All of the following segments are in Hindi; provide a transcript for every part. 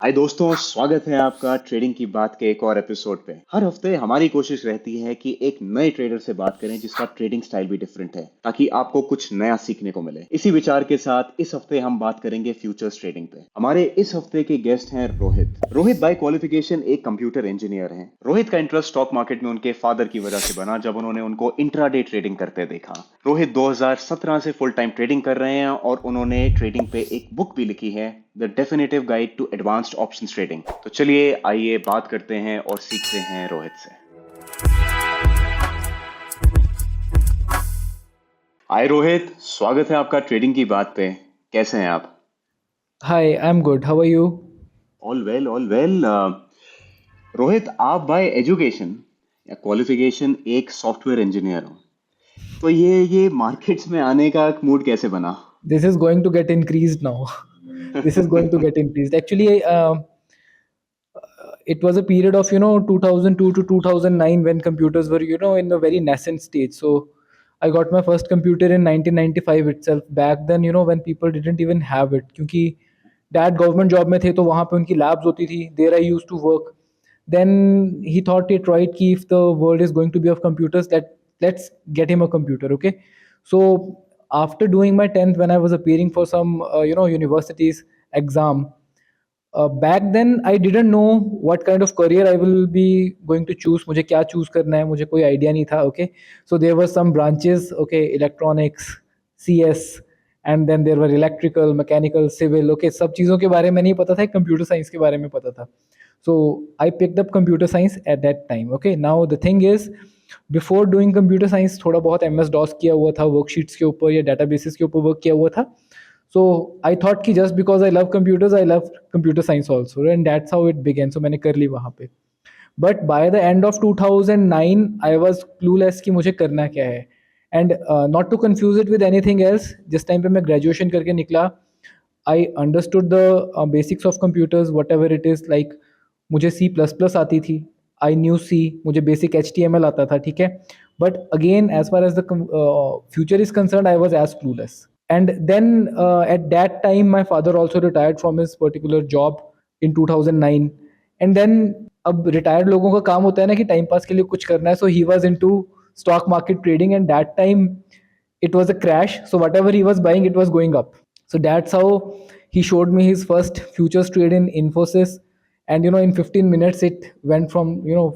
हाय दोस्तों, स्वागत है आपका ट्रेडिंग की बात के एक और एपिसोड पे। हर हफ्ते हमारी कोशिश रहती है कि एक नए ट्रेडर से बात करें जिसका ट्रेडिंग स्टाइल भी डिफरेंट है, ताकि आपको कुछ नया सीखने को मिले। इसी विचार के साथ इस हफ्ते हम बात करेंगे फ्यूचर्स ट्रेडिंग पे। हमारे इस हफ्ते के गेस्ट हैं रोहित। रोहित बाय क्वालिफिकेशन एक कंप्यूटर इंजीनियर हैं। रोहित का इंटरेस्ट स्टॉक मार्केट में उनके फादर की वजह से बना, जब उन्होंने उनको इंट्राडे ट्रेडिंग करते देखा। रोहित 2017 से फुल टाइम ट्रेडिंग कर रहे हैं और उन्होंने ट्रेडिंग पे एक बुक भी लिखी है, the definitive guide to advanced options trading. तो चलिए आइए बात करते हैं और सीखते हैं रोहित से। हाय रोहित, स्वागत है आपका ट्रेडिंग की बात पे। कैसे हैं आप? Hi, I'm good. How are you? All well, all well. Rohit, आप बाय एजुकेशन या क्वालिफिकेशन एक सॉफ्टवेयर इंजीनियर हो, तो ये मार्केट्स में आने का मूड कैसे बना? This is going to get increased now. This is going to get increased. Actually, it was a period of 2002 to 2009 when computers were in a very nascent stage. So I got my first computer in 1995 itself. Back then, when people didn't even have it, क्योंकि dad government job में थे तो वहाँ पे उनकी labs होती थी. There I used to work. Then he thought it right कि if the world is going to be of computers, that let's get him a computer. Okay, so after doing my 10th, when I was appearing for some universities exam, back then I didn't know what kind of career I will be going to choose. मुझे क्या choose करना है मुझे कोई idea नहीं था. Okay, so there were some branches. Okay, electronics, CS, and then there were electrical, mechanical, civil. Okay, सब चीज़ों के बारे में नहीं पता था, computer science के बारे में पता था. So I picked up computer science at that time. Okay, now the thing is, before doing computer science थोड़ा बहुत MS DOS किया हुआ था, worksheets के ऊपर या databases के ऊपर work किया हुआ था. So I thought कि just because I love computers, I love computer science also, and that's how it began. So मैंने कर ली वहाँ पे. But by the end of 2009, I was clueless कि मुझे करना क्या है. And not to confuse it with anything else, जिस टाइम पे मैं graduation करके निकला, I understood the basics of computers, whatever it is. Like मुझे C++ आती थी. I knew C. मुझे basic HTML आता था, ठीक है. But again, as far as the future is concerned, I was as clueless. And then at that time my father also retired from his particular job in 2009. And then अब retired लोगों का काम होता है ना कि टाइम पास के लिए कुछ करना है. So he was into stock market trading, and that time it was a crash, so whatever he was buying, it was going up. So that's how he showed me his first futures trade in Infosys. And in 15 minutes it went from 0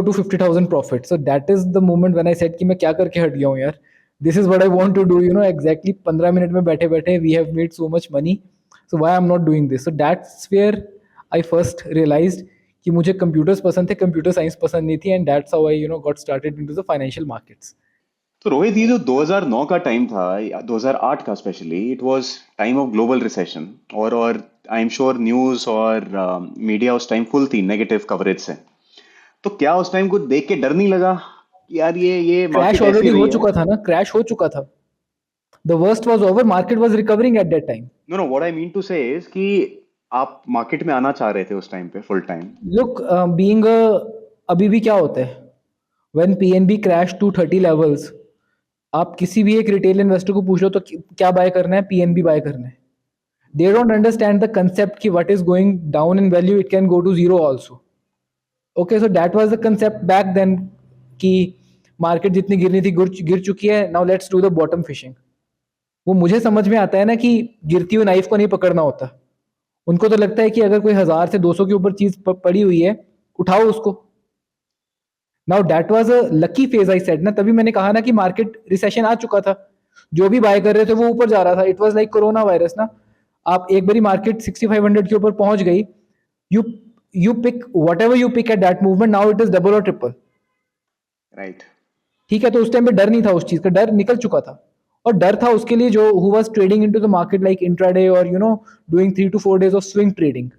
to 50,000 profit. So that is the moment when I said कि मैं क्या करके हट गया हूँ यार. This is what I want to do. Exactly 15 minute में बैठे बैठे we have made so much money. So why I'm not doing this? So that's where I first realized कि मुझे computers पसंद थे, computer science पसंद नहीं थी. And that's how I got started into the financial markets. तो रोहित, ये जो 2009 का टाइम था या 2008 का specially, it was time of global recession. और आई एम श्योर न्यूज़ और मीडिया उस टाइम फुल थी नेगेटिव कवरेज से। तो क्या उस टाइम को देख के डर नहीं लगा कि यार ये क्रैश मार्केट ऐसी ऑलरेडी रही हो है? चुका था ना, क्रैश हो चुका था. The worst was over, market was recovering at that time. No no, what I mean to say is कि आप मार्केट में आना चाह रहे थे उस टाइम पे full time. Look, being a, अभी भी क्या होता है, when PNB crashed to 30 levels, आप किसी भी एक रिटेल इन्वेस्टर को पूछ लो तो क्या बाय करना है, PNB बाय करना है. They don't understand the concept कि what is going down in value, it can go to zero also. Okay, so that was the concept back then कि मार्केट जितनी गिरनी थी गिर चुकी है. Now let's do the bottom fishing. वो मुझे समझ में आता है ना कि गिरती हुई नाइफ को नहीं पकड़ना होता. उनको तो लगता है कि अगर कोई 1000 से 200 के ऊपर चीज पड़ी हुई है, उठाओ उसको. Now that was a lucky phase, I said ना, तभी मैंने कहा ना कि मार्केट रिसेशन आ चुका था. जो भी बाय कर रहे थे वो ऊपर जा रहा था. It was like corona virus ना. आप एक बारी मार्केट 6500 के ऊपर पहुंच गई, you you pick whatever you pick at that movement, now it is double और ट्रिपल. राइट। ठीक है, तो उस टाइम पे डर नहीं था, उस चीज का डर निकल चुका था. और डर था उसके लिए जो who was trading into the market like intraday और doing 3 to 4 days of swing trading.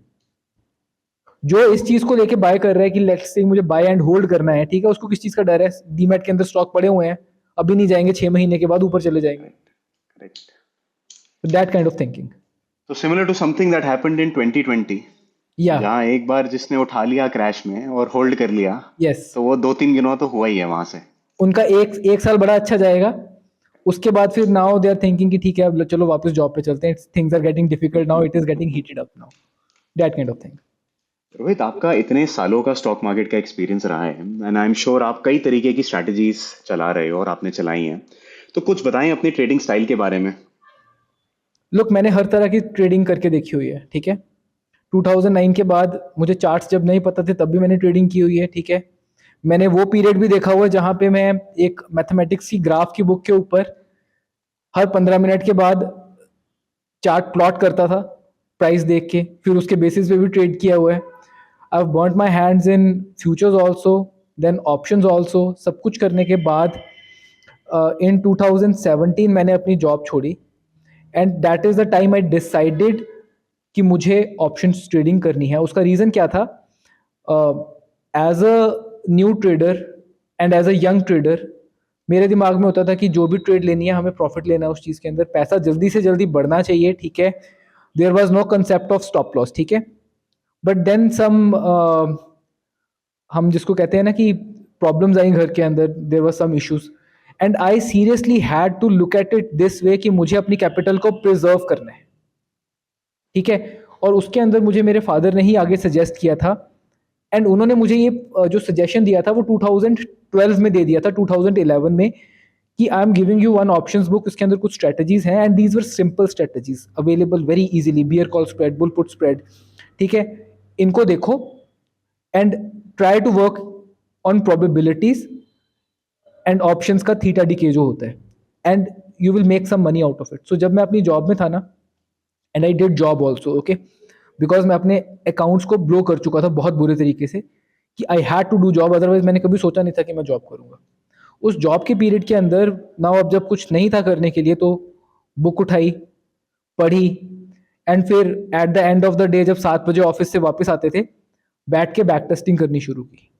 जो इस चीज को लेके बाय कर रहा है कि लेट्स से मुझे बाय एंड होल्ड करना है, ठीक है, उसको किस चीज का डर है? डीमैट के अंदर स्टॉक पड़े हुए हैं, अभी नहीं जाएंगे, 6 महीने के बाद ऊपर चले जाएंगे. Correct. Correct. That kind of thinking. तो similar to something that happened in 2020, yeah. जहाँ एक बार जिसने उठा लिया क्रैश में और होल्ड कर लिया, यस. तो वो 2-3 गिनवा तो हुआ ही है वहां से। उनका एक एक साल बड़ा अच्छा जाएगा. उसके बाद फिर नाउ दे आर थिंकिंग कि ठीक है अब चलो वापस जॉब पे चलते हैं, things are getting difficult now, it is getting heated up now, that kind of thing. Rohit, आपका इतने सालों का स्टॉक मार्केट का एक्सपीरियंस रहा है एंड आई एम श्योर आप कई तरीके की स्ट्रैटेजीज चला रहे हो और आपने चलाई हैं। तो कुछ बताएं अपनी ट्रेडिंग स्टाइल के बारे में। लुक, मैंने हर तरह की ट्रेडिंग करके देखी हुई है, ठीक है। 2009 के बाद मुझे चार्ट्स जब नहीं पता थे तब भी मैंने ट्रेडिंग की हुई है, ठीक है। मैंने वो पीरियड भी देखा हुआ है जहाँ पे मैं एक मैथमेटिक्स की ग्राफ की बुक के ऊपर हर 15 मिनट के बाद चार्ट प्लॉट करता था प्राइस देख के, फिर उसके बेसिस पे भी ट्रेड किया हुआ है। I have burned my hands in futures also, then options also. सब कुछ करने के बाद इन 2017 मैंने अपनी जॉब छोड़ी, and that is the time I decided कि मुझे ऑप्शंस ट्रेडिंग करनी है। उसका रीज़न क्या था? As a new trader and as a young trader मेरे दिमाग में होता था कि जो भी ट्रेड लेनी है हमें प्रॉफिट लेना है उस चीज़ के अंदर, पैसा जल्दी से जल्दी बढ़ना चाहिए, ठीक है। There was no concept of stop loss, ठीक है। बट देन सम हम जिसको कहते हैं ना कि प्रॉब्लम्स आई घर के अंदर, there were some issues, and I seriously had to look at it this way कि मुझे अपनी कैपिटल को प्रिजर्व करना है, ठीक है। और उसके अंदर मुझे मेरे फादर ने ही आगे सजेस्ट किया था, एंड उन्होंने मुझे ये जो सजेशन दिया था वो 2012 में दे दिया था, 2011 में, कि I am giving you one options book, इसके अंदर कुछ स्ट्रेटजीज हैं and these were simple strategies available very easily, bear call spread, bull put spread, ठीक है। इनको देखो and try to work on probabilities and options का थीटा डीके जो होता है, and you will make some money out of it. So जब मैं अपनी जॉब में था ना, and I did job also, okay, because मैं अपने अकाउंट्स को ब्लो कर चुका था बहुत बुरे तरीके से, कि I had to do job, otherwise मैंने कभी सोचा नहीं था कि मैं जॉब करूंगा। उस जॉब के पीरियड के अंदर नाउ अब जब कुछ नहीं था करने के लिए तो बुक उठाई, पढ़ी, एंड फिर at the end of the day जब 7 बजे ऑफिस से वापस आते थे, बैठ के बैक टेस्टिंग करनी शुरू की।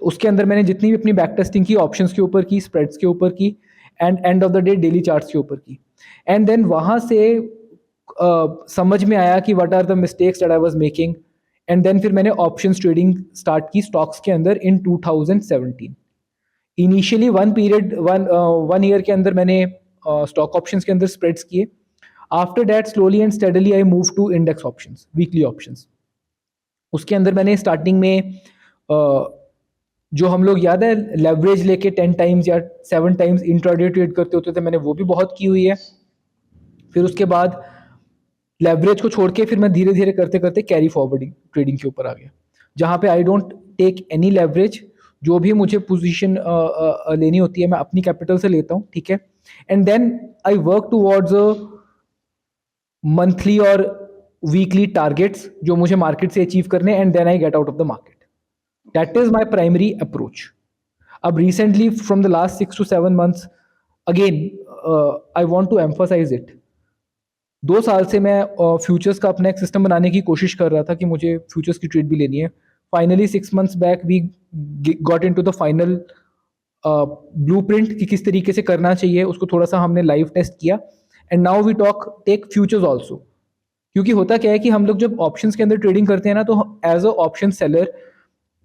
तो उसके अंदर मैंने जितनी भी अपनी बैक टेस्टिंग की, ऑप्शंस के ऊपर की, स्प्रेड्स के ऊपर की, and end of the day daily charts के ऊपर की, एंड देन वहां से समझ में आया कि what are the mistakes that I was making, and then फिर मैंने ऑप्शंस ट्रेडिंग स्टार्ट की स्टॉक्स के अंदर इन 2017। इनिशियली वन ईयर के अंदर मैंने स्टॉक ऑप्शंस के अंदर स्प्रेड्स किए। After that slowly and steadily I move to index options, weekly options. उसके अंदर मैंने स्टार्टिंग में जो हम लोग याद है लेवरेज लेके 10 टाइम्स या 7 टाइम्स इंट्राडे ट्रेड करते होते थे, मैंने वो भी बहुत की हुई है। फिर उसके बाद लेवरेज को छोड़ के फिर मैं धीरे धीरे करते करते कैरी फॉरवर्डिंग ट्रेडिंग के ऊपर आ गया, जहाँ पे I don't take any leverage. जो भी मुझे पोजीशन लेनी होती है मैं अपनी कैपिटल से लेता हूँ, ठीक है। And then I work towards monthly और वीकली टारगेट्स जो मुझे मार्केट से अचीव करने, and then I get out of the market. That is my primary approach. अब recently from the last 6 to 7 months again I want to emphasise it, 2 साल से मैं फ्यूचर्स का अपना एक सिस्टम बनाने की कोशिश कर रहा था कि मुझे फ्यूचर्स की ट्रेड भी लेनी है। Finally 6 months back we got into the final blueprint कि किस तरीके से करना चाहिए, उसको थोड़ा सा हमने लाइव टेस्ट किया, and now we talk take futures also. क्योंकि होता क्या है कि हम लोग जब ऑप्शंस के अंदर ट्रेडिंग करते हैं ना, तो एज अ ऑप्शन सेलर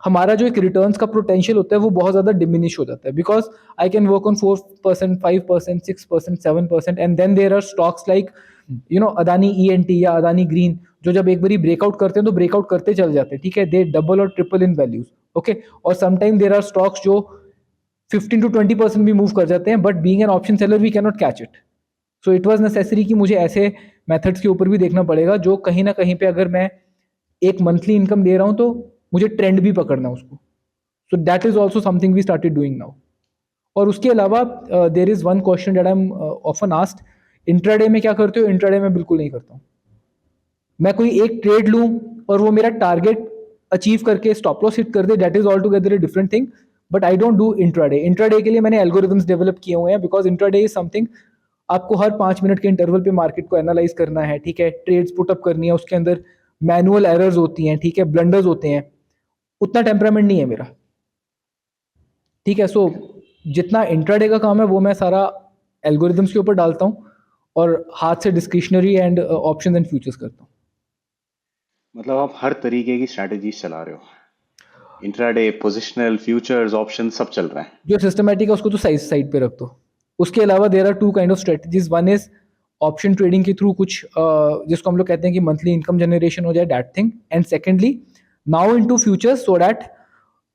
हमारा जो एक रिटर्न्स का पोटेंशियल होता है वो बहुत ज़्यादा डिमिनिश हो जाता है, because I can work on 4%, 5%, 6%, 7%, and then there are stocks like Adani E या अदानी ग्रीन, जो जब एक बारी ब्रेकआउट करते हैं तो ब्रेकआउट करते चल जाते हैं, ठीक है, दे डबल और ट्रिपल इन वैल्यूज, ओके। और समटाइम देर आर स्टॉक्स जो 15 to 20% भी मूव कर जाते हैं, but being an option seller we can not catch it. So it was necessary कि मुझे ऐसे मेथड्स के ऊपर भी देखना पड़ेगा जो कहीं ना कहीं पे अगर मैं एक मंथली इनकम दे रहा हूं तो मुझे ट्रेंड भी पकड़ना उसको। So that is also something we started doing now. और उसके अलावा there is one question that I am often asked, intraday में क्या करते हो? इंट्राडे में बिल्कुल नहीं करता हूँ। मैं कोई एक ट्रेड लूँ और वो मेरा टारगेट अचीव करके स्टॉप लॉस हिट कर दे, that is all together a different thing, but I don't do intraday. Intraday के लिए मैंने एल्गोरिथम्स डेवलप किए हुए हैं, बिकॉज इंट्राडे इज समथिंग आपको हर 5 मिनट के इंटरवल पे मार्केट को एनालाइज करना है, ठीक है, ट्रेड्स पुटअप करनी है, उसके अंदर मैनुअल एरर्स होती हैं, ठीक है, ब्लंडर्स होते हैं। उतना टेम्परामेंट नहीं है मेरा, ठीक है। सो जितना इंट्राडे का काम है वो मैं सारा एल्गोरिथम्स के ऊपर डालता हूँ और हाथ से discretionary and options and futures करता हूँ। मतलब आप हर तरीके की स्ट्रैटेजीज चला रहे हो, इंट्राडे, पोजिशनल, फ्यूचर्स, ऑप्शन सब चल रहा है। जो सिस्टमेटिक है उसको तो साइड साइड पे रख दो, उसके अलावा there are two kind of strategies. One is option trading के थ्रू कुछ जिसको हम लोग कहते हैं कि मंथली इनकम जनरेशन हो जाए, that thing. And secondly now into futures, so that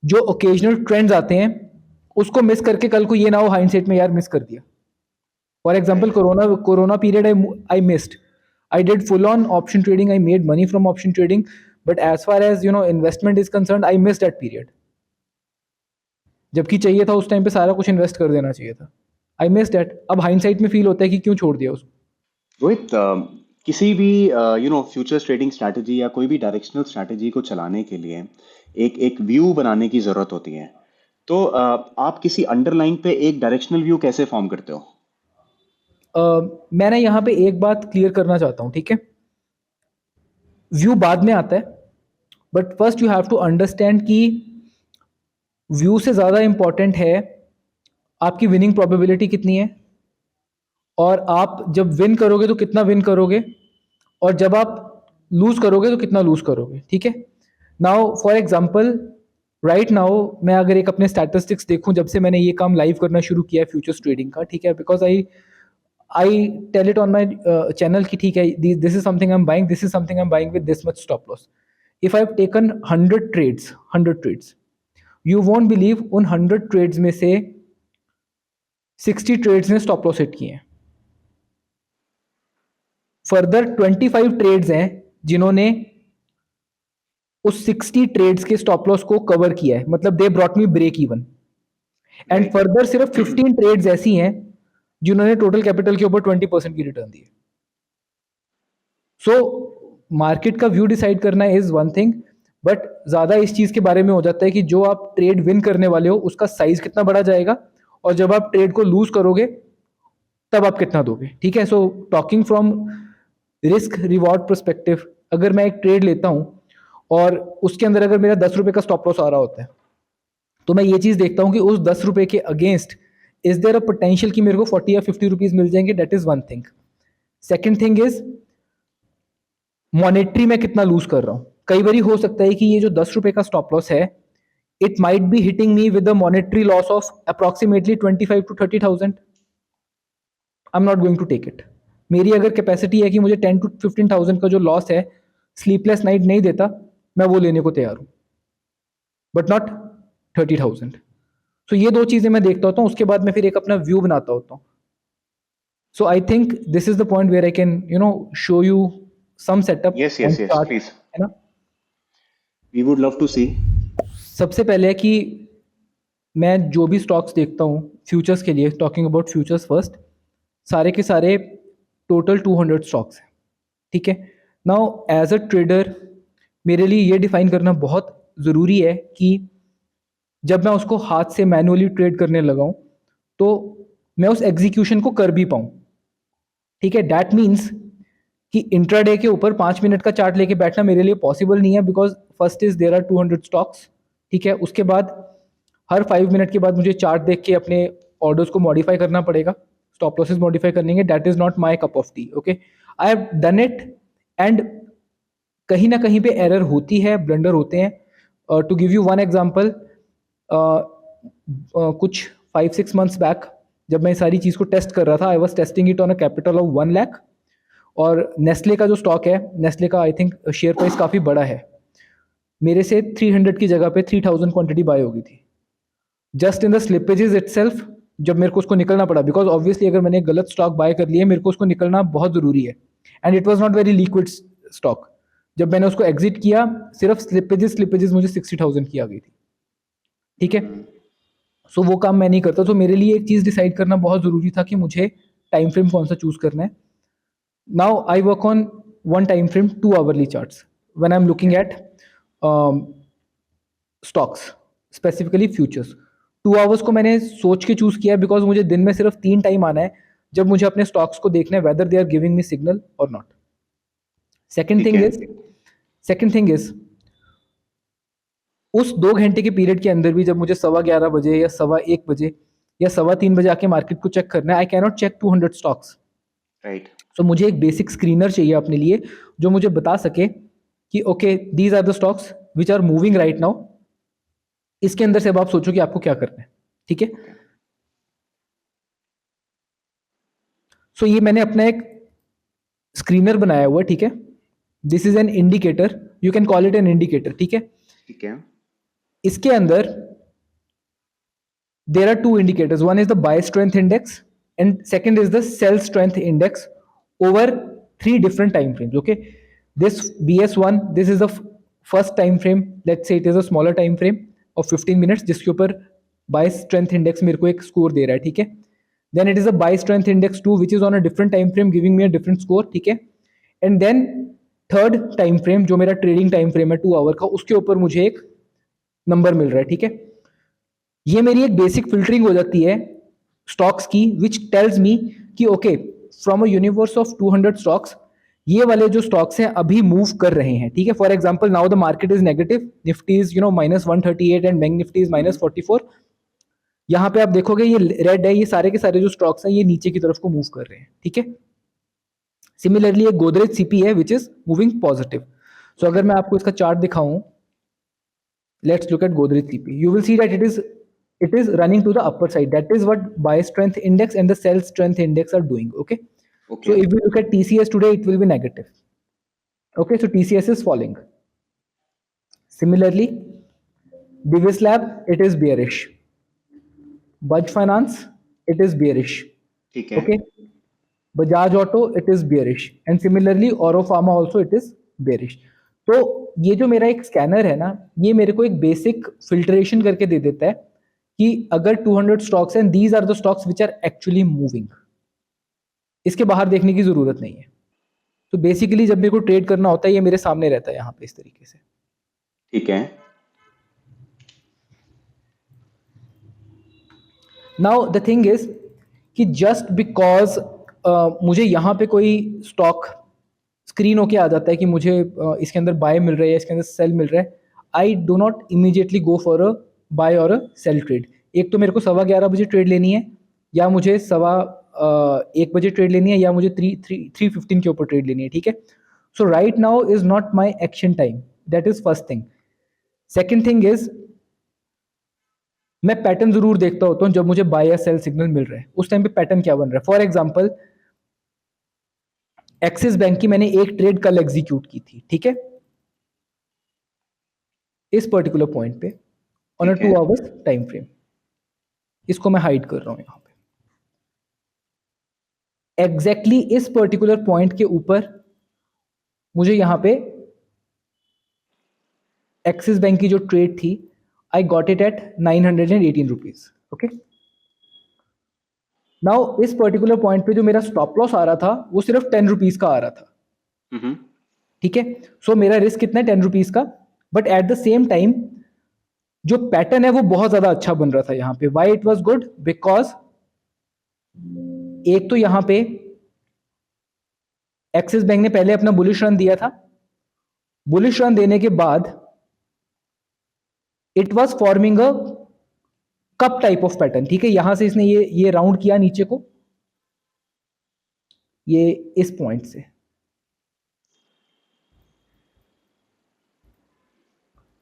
जो ओकेजनल ट्रेंड्स आते हैं उसको मिस करके कल को ये ना हो हाइंडसाइट में यार मिस कर दिया. For example right. Corona period I missed. I did full on option trading. I made money from option trading, but as far as investment is concerned, I missed that period. जबकि चाहिए था उस टाइम पे सारा कुछ इन्वेस्ट कर देना चाहिए था. I miss that. अब हाइंडसाइट में फील होता है कि क्यों छोड़ दिया उसको. रोहित, किसी भी फ्यूचर ट्रेडिंग स्ट्रैटेजी या कोई भी डायरेक्शनल स्ट्रैटेजी को चलाने के लिए एक एक व्यू बनाने की जरूरत होती है. तो आप किसी अंडरलाइन पे एक डायरेक्शनल व्यू कैसे फॉर्म करते हो? मैंने यहाँ पे एक बात क्लियर करना चाहता हूँ, ठीक है. व्यू बाद में आता है, but first you have to understand कि व्यू से ज़्यादा इंपॉर्टेंट है आपकी विनिंग प्रोबेबिलिटी कितनी है, और आप जब विन करोगे तो कितना विन करोगे, और जब आप लूज करोगे तो कितना लूज करोगे. ठीक है. Now for example right now मैं अगर एक अपने स्टैटिस्टिक्स देखूं जब से मैंने ये काम लाइव करना शुरू किया है फ्यूचर्स ट्रेडिंग का, ठीक है, because I tell it on my channel कि ठीक है, this is something I am buying, this is something I am buying with this much stop loss. If I have taken 100 trades, you won't believe उन 100 ट्रेड्स में से 60 ट्रेड्स ने स्टॉप लॉस हिट किए हैं. फर्दर 25 ट्रेड्स हैं जिन्होंने उस 60 ट्रेड्स के स्टॉप लॉस को कवर किया है, मतलब they brought me break even. And right. Further सिर्फ 15 ट्रेड्स ऐसी हैं जिन्होंने टोटल कैपिटल के ऊपर 20% की रिटर्न दी है. सो मार्केट का व्यू डिसाइड करना इज वन थिंग, बट ज्यादा इस चीज के बारे में हो जाता है कि जो आप ट्रेड विन करने वाले हो उसका साइज कितना बड़ा जाएगा, और जब आप ट्रेड को लूज करोगे तब आप कितना दोगे. ठीक है. So talking from risk reward perspective, अगर मैं एक ट्रेड लेता हूं और उसके अंदर अगर मेरा 10 रुपए का स्टॉप लॉस आ रहा होता है, तो मैं ये चीज देखता हूं कि उस 10 रुपए के against is there a potential कि मेरे को 40 या 50 रुपीज मिल जाएंगे. That is one thing. Second thing is monetary में कितना लूज कर रहा हूं. कई बार हो सकता है कि ये जो 10 रुपए का स्टॉप लॉस है, it might be hitting me with a monetary loss of approximately 25 to 30,000. I am not going to take it. मेरी अगर कैपेसिटी है कि मुझे 10 to 15,000 का जो लॉस है स्लीपलेस नाइट नहीं देता, मैं वो लेने को तैयार हूं, बट नॉट 30,000. सो ये दो चीजें मैं देखता होता हूँ, उसके बाद मैं फिर एक अपना व्यू बनाता होता हूँ. So I think this is the point where I can show you some setup yes, on yes, yes, chart, please. है ना. We would love to see. सबसे पहले है कि मैं जो भी स्टॉक्स देखता हूँ फ्यूचर्स के लिए, टॉकिंग अबाउट फ्यूचर्स फर्स्ट, सारे के सारे टोटल 200 स्टॉक्स हैं. ठीक है. नाउ एज अ ट्रेडर मेरे लिए ये डिफाइन करना बहुत ज़रूरी है कि जब मैं उसको हाथ से मैनुअली ट्रेड करने लगाऊं तो मैं उस एग्जीक्यूशन को कर भी पाऊं. ठीक है. दैट मीन्स कि इंट्राडे के ऊपर 5 मिनट का चार्ट लेके बैठना मेरे लिए पॉसिबल नहीं है, because first is there are 200 stocks. ठीक है. उसके बाद हर 5 मिनट के बाद मुझे चार्ट देख के अपने ऑर्डर्स को मॉडिफाई करना पड़ेगा, स्टॉप लॉसेस मॉडिफाई करने के. That is not my cup of T. Okay. I have done it, and कहीं ना कहीं पे एरर होती है, ब्लंडर होते हैं. To give you one example, कुछ 5-6 मंथ्स बैक जब मैं सारी चीज़ को टेस्ट कर रहा था, I was testing it on a capital of 1 lakh. और नेस्ले का जो स्टॉक है, नेस्ले का आई थिंक शेयर प्राइस काफ़ी बड़ा है. मेरे से 300 की जगह पे 3000 क्वांटिटी बाय हो गई थी just in the slippages itself. जब मेरे को उसको निकलना पड़ा, बिकॉज ऑब्वियसली अगर मैंने गलत स्टॉक बाय कर लिया, मेरे को उसको निकलना बहुत ज़रूरी है, and it was not very liquid stock. जब मैंने उसको एग्जिट किया, सिर्फ स्लिपेजेस मुझे 60,000 की आ गई थी. ठीक है. सो वो काम मैं नहीं करता. तो मेरे लिए एक चीज़ डिसाइड करना बहुत ज़रूरी था कि मुझे टाइम फ्रेम कौन सा चूज़ करना है. Now I work on one time frame, 2 hourly charts when I'm looking at stocks, specifically futures. 2 hours को मैंने सोच के चूज किया बिकॉज मुझे दिन में सिर्फ 3 टाइम आना है जब मुझे अपने स्टॉक्स को देखना है whether they are giving me signal और नॉट. सेकेंड ठीक थिंग है. इज सेकेंड थिंग इज उस 2 घंटे के पीरियड के अंदर भी जब मुझे 11:15 बजे या 1:15 बजे या 3:15 बजे आके मार्केट को चेक करना है, I cannot check 200 stocks. Right. So मुझे एक बेसिक स्क्रीनर चाहिए अपने लिए जो मुझे बता सके कि okay these are the stocks which are moving right now. इसके अंदर से अब आप सोचो कि आपको क्या करना है. ठीक है. ओके. सो ये मैंने अपना एक स्क्रीनर बनाया हुआ है, ठीक है। This is an indicator, you can call it an indicator, ठीक है। ठीक है। इसके अंदर there are two indicators. One is the buy strength index and second is the sell strength index over three different time frames. Okay, this BS1, this is the first time frame. Let's say it is a smaller time frame of 15 minutes जिसके ऊपर buy strength index मेरे को एक score दे रहा है, ठीक है। Then it is a buy strength index 2 which is on a different time frame giving me a different score, ठीक है। And then third time frame जो मेरा trading time frame है 2 आवर का, उसके ऊपर मुझे एक नंबर मिल रहा है, ठीक है। ये मेरी एक बेसिक फिल्टरिंग हो जाती है स्टॉक्स की, विच टेल्स मी कि okay from a universe of 200 stocks ये वाले जो स्टॉक्स हैं अभी मूव कर रहे हैं, ठीक है। For example now the market is negative, Nifty is -138 and bank Nifty is -44। यहाँ पे आप देखोगे ये रेड है, ये सारे के सारे जो स्टॉक्स हैं ये नीचे की तरफ को मूव कर रहे हैं, ठीक है। सिमिलरली एक गोदरेज सीपी है विच इज मूविंग पॉजिटिव। सो अगर मैं आपको इसका चार्ट दिखाऊं, let's look at Godrej CP. You will see that it is running to the upper side. That is what buy strength index and the sell strength index are doing. Okay. Okay. So if we look at TCS today, it will be negative. Okay. So TCS is falling. Similarly, Divis Lab, it is bearish. Bajaj Finance, it is bearish. ठीक है। Okay. Bajaj Auto, it is bearish. And similarly, Oro Pharma also, it is bearish. तो ये जो मेरा एक स्कैनर है ना, ये मेरे को एक बेसिक फिल्ट्रेशन करके दे देता है कि अगर 200 स्टॉक्स हैं, these are the stocks which are actually moving. इसके बाहर देखने की जरूरत नहीं है। तो बेसिकली जब मेरे को ट्रेड करना होता है ये मेरे सामने रहता है यहाँ पे इस तरीके से। ठीक है। नाउ द थिंग इज कि जस्ट बिकॉज मुझे यहाँ पे कोई स्टॉक स्क्रीन होके आ जाता है कि मुझे इसके अंदर बाय मिल रहा है, इसके अंदर सेल मिल रहा है, I do not immediately go for a buy और अ सेल ट्रेड। एक तो मेरे को 11:15 ट्रेड लेनी है, या मुझे 1 बजे ट्रेड लेनी है, या मुझे 3:15 के ऊपर ट्रेड लेनी है, ठीक है। So right now is not my action time, that is first thing. Second thing is मैं पैटर्न जरूर देखता होता हूँ जब मुझे बाय या सेल सिग्नल मिल रहा है, उस टाइम पे पैटर्न क्या बन रहा है। फॉर एग्जाम्पल एक्सिस बैंक की मैंने एक ट्रेड कल एग्जीक्यूट की थी, ठीक है, इस पर्टिकुलर पॉइंट पे on a 2 hours time frame. इसको मैं हाइड कर रहा हूं यहां पे। एग्जैक्टली इस पर्टिकुलर पॉइंट के ऊपर मुझे यहां पे एक्सिस बैंक की जो ट्रेड थी, I got it at 918 rupees. Okay, now इस पर्टिकुलर पॉइंट पे जो मेरा स्टॉप लॉस आ रहा था वो सिर्फ 10 रुपीज का आ रहा था, ठीक है। सो मेरा रिस्क कितना है, 10 रुपीज का। But at the same time जो पैटर्न है वो बहुत ज्यादा अच्छा बन रहा था यहाँ पे। Why it was good, because एक तो यहां पे एक्सिस बैंक ने पहले अपना बुलिश रन दिया था, बुलिश रन देने के बाद it was forming a cup type of pattern, ठीक है। यहां से इसने ये राउंड किया नीचे को, ये इस पॉइंट से,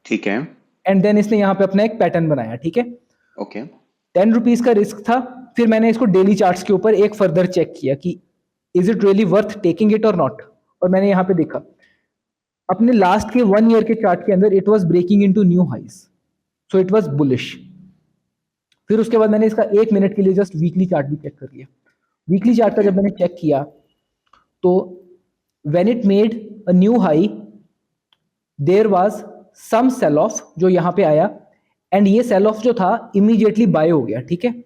ठीक है। एंड देन इसने यहां पे अपना एक पैटर्न बनाया, ठीक है। ओके। 10 रुपीज का रिस्क था। फिर मैंने इसको डेली चार्ट्स के ऊपर एक फर्दर चेक किया कि is it really worth taking it और नॉट। और मैंने यहां पे देखा अपने लास्ट के 1 ईयर के चार्ट के अंदर it was breaking into new highs, so it was bullish. फिर उसके बाद मैंने इसका 1 मिनट के लिए जस्ट वीकली चार्ट भी चेक कर लिया। वीकली चार्ट का जब मैंने चेक किया तो when it made a new high there was some sell off जो यहां पे आया, एंड ये सेल ऑफ जो था इमीडिएटली बाय हो गया, ठीक है।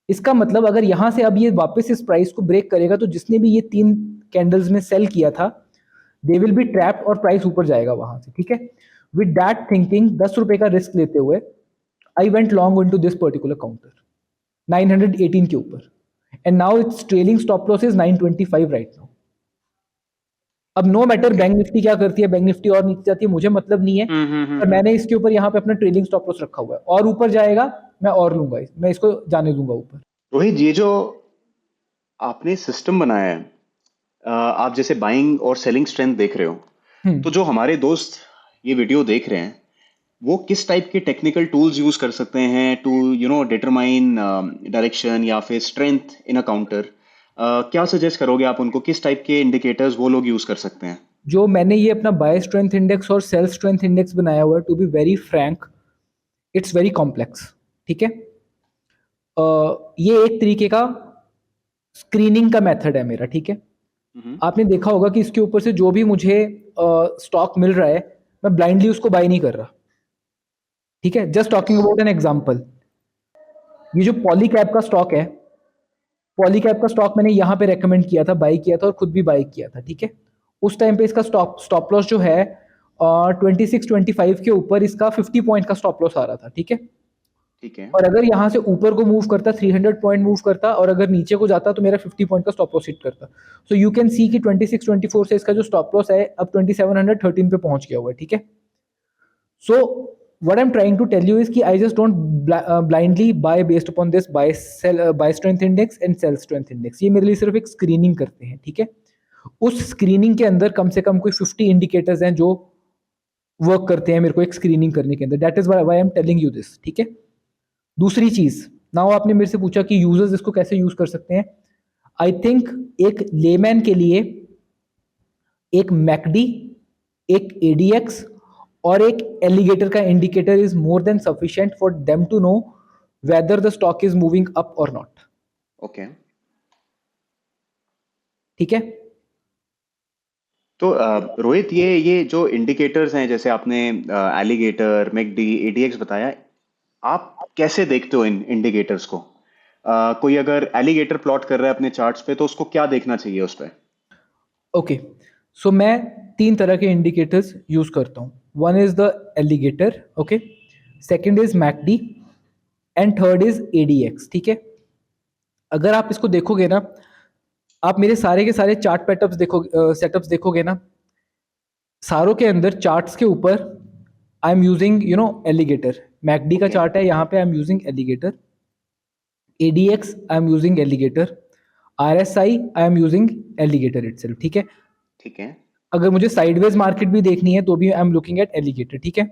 इसका मतलब अगर यहां से अब ये वापस इस प्राइस को ब्रेक करेगा तो जिसने भी ये 3 कैंडल्स में सेल किया था दे विल बी ट्रैप्ड और प्राइस ऊपर जाएगा वहां से, ठीक है। विद दैट थिंकिंग 10 रुपए का रिस्क लेते हुए I went long into this particular counter 918 के ऊपर, and now it's trailing stop loss is 925 right now. अब नो मैटर बैंक निफ्टी क्या करती है, बैंक निफ्टी और नीचे जाती है मुझे मतलब नहीं है, पर मैंने इसके ऊपर यहाँ पे अपना ट्रेलिंग स्टॉप लॉस रखा हुआ है, और ऊपर जाएगा मैं और लूंगा, मैं इसको जाने दूंगा ऊपर। रोहित, ये जो आपने सिस्टम बनाया है, आप जैसे बाइंग और सेलिंग स्ट्रेंथ देख रहे हो, तो जो हमारे दोस्त ये वीडियो देख रहे हैं वो किस टाइप के टेक्निकल टूल्स यूज कर सकते हैं टू डिटरमाइन डायरेक्शन या फिर स्ट्रेंथ इन अ काउंटर? क्या सजेस्ट करोगे आप उनको, किस टाइप के इंडिकेटर्स वो लोग यूज कर सकते हैं? जो मैंने ये अपना बाय स्ट्रेंथ इंडेक्स और सेल स्ट्रेंथ इंडेक्स बनाया हुआ है, to be very frank, it's very complex. ठीक है, ये एक तरीके का स्क्रीनिंग का मेथड है मेरा। ठीक है, हम्म। आपने देखा होगा कि इसके ऊपर से जो भी मुझे स्टॉक मिल रहा है, मैं ब्लाइंडली उसको बाय नहीं कर रहा। ठीक है, just talking yes. About an example, ये जो पॉलीकैब का स्टॉक है, पॉलीकैब का स्टॉक मैंने यहाँ पे रेकमेंड किया था, बाई किया था और खुद भी बाई किया था। ठीक है, उस टाइम पे इसका स्टॉप लॉस जो है 26-25 के ऊपर इसका 50 पॉइंट का स्टॉप लॉस आ रहा था। ठीक है, ठीक है। और अगर यहाँ से ऊपर को मूव करता 300 पॉइंट मूव करता, और अगर नीचे को जाता तो मेरा 50 पॉइंट का स्टॉप लॉस हिट करता। सो यू कैन सी कि 26-24 से इसका जो स्टॉप लॉस है अब 2713 पे पहुंच गया हुआ है। ठीक है, so what I'm trying to tell you is कि I just don't blindly buy based upon this buy strength index and sell strength index। ये मेरे लिए सिर्फ एक स्क्रीनिंग करते हैं। ठीक है, उस स्क्रीनिंग के अंदर कम से कम कोई 50 इंडिकेटर्स हैं जो वर्क करते हैं मेरे को एक स्क्रीनिंग करने के अंदर। That is why I am telling you this. ठीक है, दूसरी चीज, नाउ आपने मेरे से पूछा कि यूजर्स इसको कैसे यूज कर सकते हैं। आई थिंक एक लेमैन के लिए एक मैकडी, एक एडीएक्स और एक एलिगेटर का indicator is more than sufficient for them to know whether the stock is moving up और नॉट। ओके। ठीक है, तो रोहित, ये जो इंडिकेटर्स हैं, जैसे आपने एलिगेटर, मैकडी, एडीएक्स बताया, आप कैसे देखते हो इन इंडिकेटर्स को? कोई अगर एलिगेटर प्लॉट कर रहा है अपने चार्ट्स पे, तो उसको क्या देखना चाहिए उस पे? ओके, सो मैं तीन तरह के इंडिकेटर्स यूज करता हूँ। One is the alligator, okay, second is McD and third is ADX. ठीक है, अगर आप इसको देखोगे ना, आप मेरे सारे के सारे चार्ट पैटअप्स देखो, सेटअप्स देखोगे ना, सारों के अंदर चार्ट्स के ऊपर I am using alligator. McD का ओके। चार्ट है, यहाँ पे I am using alligator. ADX I am using alligator. RSI I am using alligator itself. ठीक है, ठीक है। अगर मुझे साइडवेज मार्केट भी देखनी है तो भी आई एम लुकिंग एट एलिगेटर। ठीक है,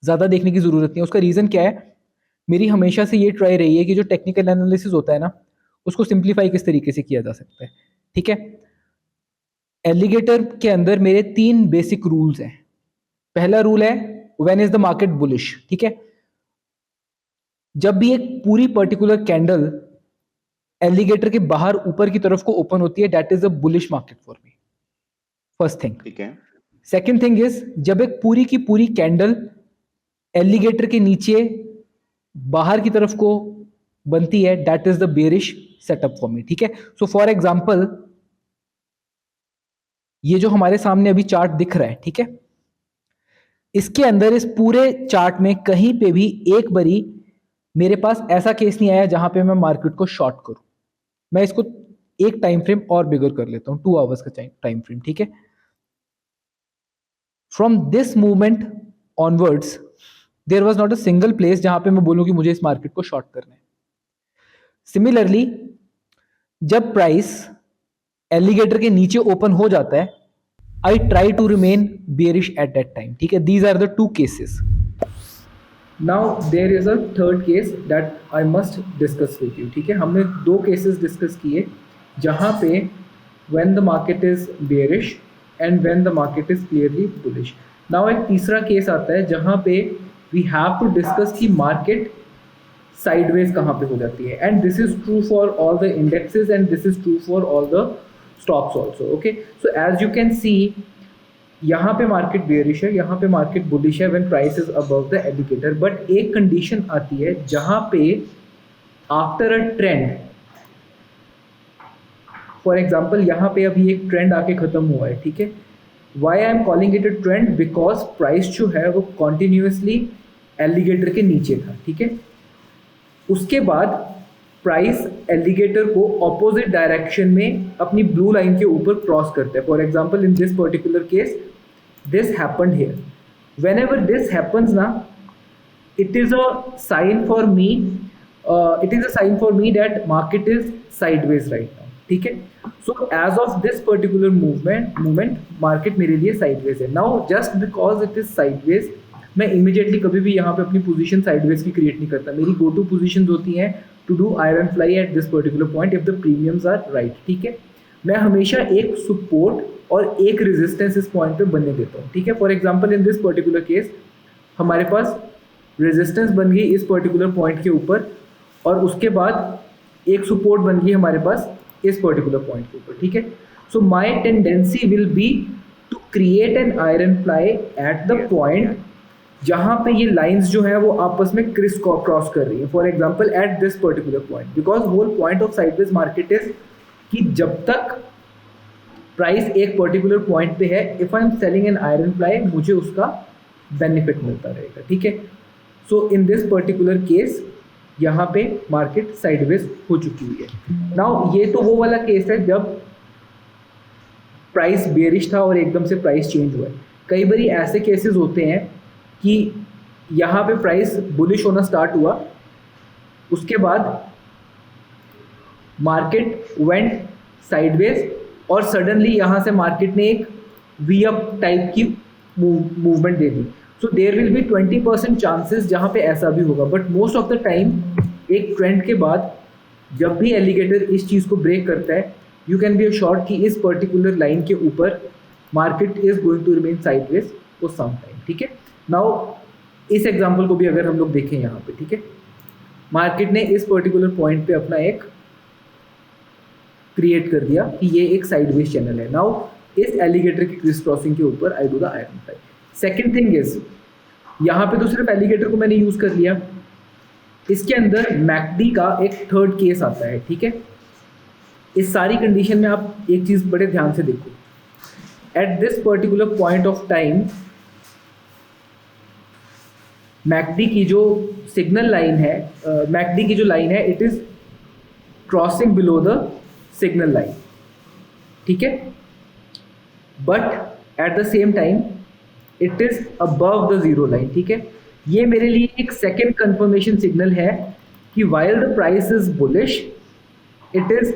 ज़्यादा देखने की ज़रूरत नहीं है। उसका रीज़न क्या है, मेरी हमेशा से ये ट्राई रही है कि जो टेक्निकल एनालिसिस होता है ना, उसको सिंप्लीफाई किस तरीके से किया जा सकता है। ठीक है, एलिगेटर के अंदर मेरे तीन बेसिक रूल्स हैं। पहला रूल है when is the market bullish. ठीक है, जब भी एक पूरी पर्टिकुलर कैंडल एलिगेटर के बाहर ऊपर की तरफ को ओपन होती है, that is a bullish market for me, first thing. ठीक है। सेकेंड थिंग इज, जब एक पूरी की पूरी कैंडल एलिगेटर के नीचे बाहर की तरफ को बनती है, that is the bearish setup for me. ठीक है, सो फॉर एग्जांपल ये जो हमारे सामने अभी चार्ट दिख रहा है, ठीक है, इसके अंदर इस पूरे चार्ट में कहीं पे भी एक बारी मेरे पास ऐसा केस नहीं आया जहां पे मैं मार्केट को शॉर्ट करूं। मैं इसको एक टाइम फ्रेम और बिगर कर लेता हूं, 2 आवर्स का टाइम फ्रेम। ठीक है, from this movement onwards there was not a single place जहां पे मैं बोलूं कि मुझे इस मार्केट को शॉर्ट करना है। सिमिलरली जब प्राइस एलिगेटर के नीचे ओपन हो जाता है, I try to remain bearish at that time. ठीक है, these are the two cases. Now there is a third case that I must discuss with you. ठीक है, हमने दो केसेस डिस्कस किए जहां पे when the market is bearish and when the market is clearly bullish. Now एक तीसरा केस आता है जहां पे वी हैव टू डिस्कस कि मार्केट साइडवेज कहाँ पे हो जाती है, and this is true for all the indexes and this is true for all the stocks also. Okay, so as you can see, यहाँ पे मार्केट बेरिश है, यहाँ पे मार्केट बुलिश है when price is above the indicator. But एक कंडीशन आती है जहाँ पे after a trend, for example यहाँ पे अभी एक ट्रेंड आके खत्म हुआ है। ठीक है, why I am calling it a trend, because price जो है वो कॉन्टिन्यूसली एलिगेटर के नीचे था। ठीक है, उसके बाद प्राइस एलिगेटर को ऑपोजिट डायरेक्शन में अपनी ब्लू लाइन के ऊपर क्रॉस करता है। For example in this particular case this happened here. When ever this happens ना, it is a sign for me, it is a sign for me that market is sideways right now। ठीक है, so as of this particular movement market मेरे लिए sideways है। now just because it is sideways, मैं immediately कभी भी यहाँ पे अपनी पोजीशन sideways की क्रिएट नहीं करता। मेरी गो टू पोजीशंस होती हैं to do iron fly at this particular point if the premiums are right, ठीक है। मैं हमेशा एक सपोर्ट और एक रेजिस्टेंस इस पॉइंट पे बनने देता हूँ, ठीक है। For example in this particular case हमारे पास रेजिस्टेंस बन गई इस पर्टिकुलर पॉइंट के ऊपर, और उसके बाद एक सपोर्ट बन गई हमारे पास इस पर्टिकुलर पॉइंट के ऊपर, ठीक है। So my tendency will be to create an iron fly at the point जहाँ पे ये लाइंस जो है वो आपस में क्रिस क्रॉस कर रही है। For example at this particular point, because whole point of sideways market is कि जब तक प्राइस एक पर्टिकुलर पॉइंट पे है, if I am selling an iron fly, मुझे उसका बेनिफिट मिलता रहेगा, ठीक है। So in this particular case यहाँ पे मार्केट साइडवेज हो चुकी हुई है। नाउ ये तो वो वाला केस है जब प्राइस बेरिश था और एकदम से प्राइस चेंज हुआ है। कई बार ऐसे केसेस होते हैं कि यहाँ पे प्राइस बुलिश होना स्टार्ट हुआ, उसके बाद मार्केट वेंट साइडवेज और सडनली यहाँ से मार्केट ने एक वी अप टाइप की मूवमेंट दे दी। So there will be 20% chances जहाँ पे ऐसा भी होगा, but most of the time एक ट्रेंड के बाद जब भी एलिगेटर इस चीज़ को ब्रेक करता है, यू कैन बी अश्योर्ड कि इस पर्टिकुलर लाइन के ऊपर market is going to remain sideways for some time, ठीक है। नाउ इस एग्जांपल को भी अगर हम लोग देखें यहाँ पे, ठीक है, मार्केट ने इस पर्टिकुलर पॉइंट पे अपना एक क्रिएट कर दिया कि ये एक साइडवेज चैनल है। नाउ इस एलिगेटर की क्रिस क्रॉसिंग के ऊपर I do the iron fly. Second thing is, यहाँ पे तो सिर्फ एलिगेटर को मैंने यूज कर लिया, इसके अंदर मैकडी का एक थर्ड केस आता है, ठीक है। इस सारी कंडीशन में आप एक चीज बड़े ध्यान से देखो, eight this particular point of time McD की जो सिग्नल लाइन है, मैकडी की जो लाइन है, it is crossing below the signal line, ठीक है, but at the same time it is above the zero line, ठीक है। ये मेरे लिए एक सेकेंड कंफर्मेशन सिग्नल है कि while the price is bullish it is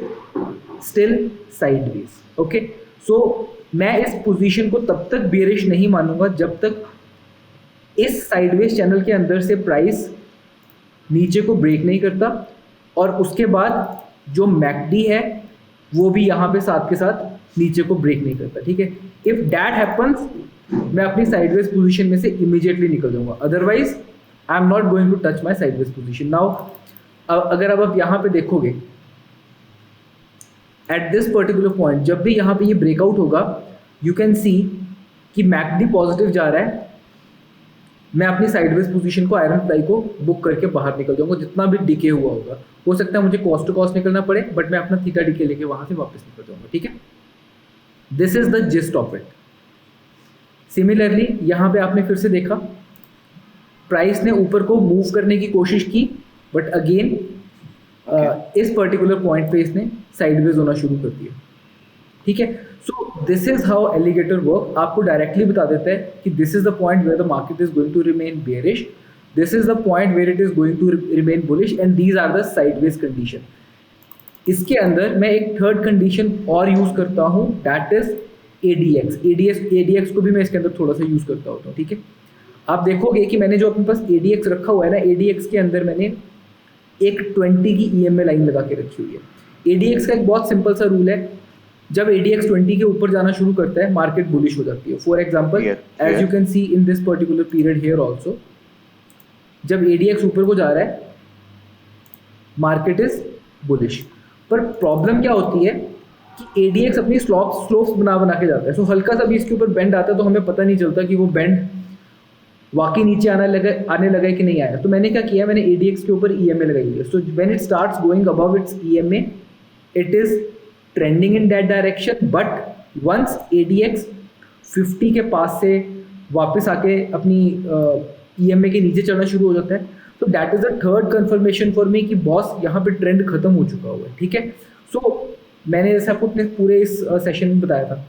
still sideways, okay. So मैं इस पोजीशन को तब तक बेरिश नहीं मानूंगा जब तक इस साइडवेज चैनल के अंदर से प्राइस नीचे को ब्रेक नहीं करता, और उसके बाद जो मैकडी है वो भी यहाँ पे साथ के साथ नीचे को ब्रेक नहीं करता, ठीक है। इफ दैट हैपन्स, मैं अपनी साइडवेज पोजीशन में से इमीडिएटली निकल जाऊंगा, otherwise I am not going to touch my sideways position. Now अगर अब आप यहाँ पे देखोगे एट दिस पर्टिकुलर पॉइंट, जब भी यहाँ पे ये ब्रेकआउट होगा, यू कैन सी कि मैकडी पॉजिटिव जा रहा है, मैं अपनी साइडवेज पोजीशन को आयरन फ्लाई को बुक करके बाहर निकल जाऊंगा, जितना भी डिके हुआ होगा। हो सकता है मुझे कॉस्ट टू कॉस्ट निकलना पड़े, बट मैं अपना थीटा डिके लेके वहां से वापस निकल जाऊंगा, ठीक है। This is the gist of it. Similarly यहाँ पे आपने फिर से देखा प्राइस ने ऊपर को मूव करने की कोशिश की, बट अगेन इस पर्टिकुलर पॉइंट पे इसने साइडवेज होना शुरू कर दिया, ठीक है। So this is how alligator work. आपको डायरेक्टली बता देता है कि this is the point where the market is going to remain bearish, this is the point where it is going to remain bullish, and these are the sideways condition. इसके अंदर मैं एक थर्ड कंडीशन और यूज करता हूँ, दैट इज ADX को भी मैं इसके अंदर थोड़ा सा यूज करता होता हूँ, ठीक है। आप देखोगे कि मैंने जो अपने पास ADX रखा हुआ है ना, ADX के अंदर मैंने एक 20 की EMA लाइन लगा के रखी हुई है। ADX का एक बहुत सिंपल सा रूल है, जब ADX 20 के ऊपर जाना शुरू करता है, मार्केट बुलिश हो जाती है। For example as you can see in this particular period here also, जब ADX ऊपर को जा रहा है, मार्केट इज बुलिश। पर प्रॉब्लम क्या होती है कि ADX अपनी स्लोप्स बना के जाता है। सो हल्का सा भी इसके ऊपर बेंड आता है तो हमें पता नहीं चलता कि वो बेंड वाकई नीचे आने लगा है कि नहीं आया। तो मैंने क्या किया, मैंने ADX के ऊपर EMA लगाई है। So when it starts going above its EMA, it is trending in that direction, but once ADX 50 के पास से वापस आके अपनी EMA के नीचे चढ़ना शुरू हो जाता है, तो that is the third confirmation for me कि बॉस यहाँ पे ट्रेंड खत्म हो चुका हुआ है, ठीक है। सो मैंने जैसे आपको अपने पूरे इस सेशन में बताया था,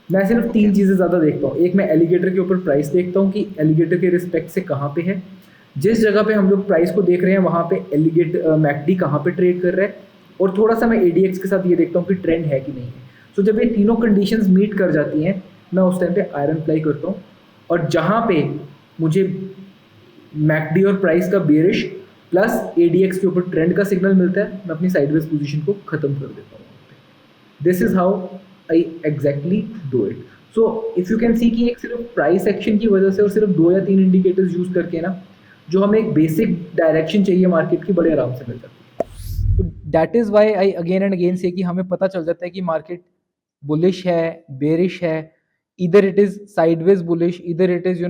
मैं सिर्फ 3 चीज़ें ज़्यादा देखता हूँ। एक, मैं एलिगेटर के ऊपर प्राइस देखता हूँ कि एलिगेटर के रिस्पेक्ट से कहाँ पे है, जिस जगह पे हम लोग प्राइस को देख रहे हैं वहाँ पे मैकडी कहाँ पे ट्रेड कर रहा है, और थोड़ा सा मैं ADX के साथ ये देखता हूँ कि ट्रेंड है कि नहीं है। सो जब ये तीनों कंडीशंस मीट कर जाती हैं, मैं उस टाइम पे आयरन फ्लाई करता हूँ, और जहाँ पे मुझे मैकडी और प्राइस का बेरिश प्लस ADX के ऊपर ट्रेंड का सिग्नल मिलता है, मैं अपनी साइडवेज पोजीशन को खत्म कर देता हूँ। This is how I exactly do it. So if you can see कि एक सिर्फ प्राइस एक्शन की वजह से और सिर्फ 2 या 3 इंडिकेटर्स यूज करके ना, जो हमें एक बेसिक डायरेक्शन चाहिए मार्केट की, बड़े आराम से मिल जाती है। तो that is why I again and again से कि हमें पता चल जाता है कि मार्केट बुलिश है, बेरिश है, इधर इट इज साइडवेज बुलिश, इधर it is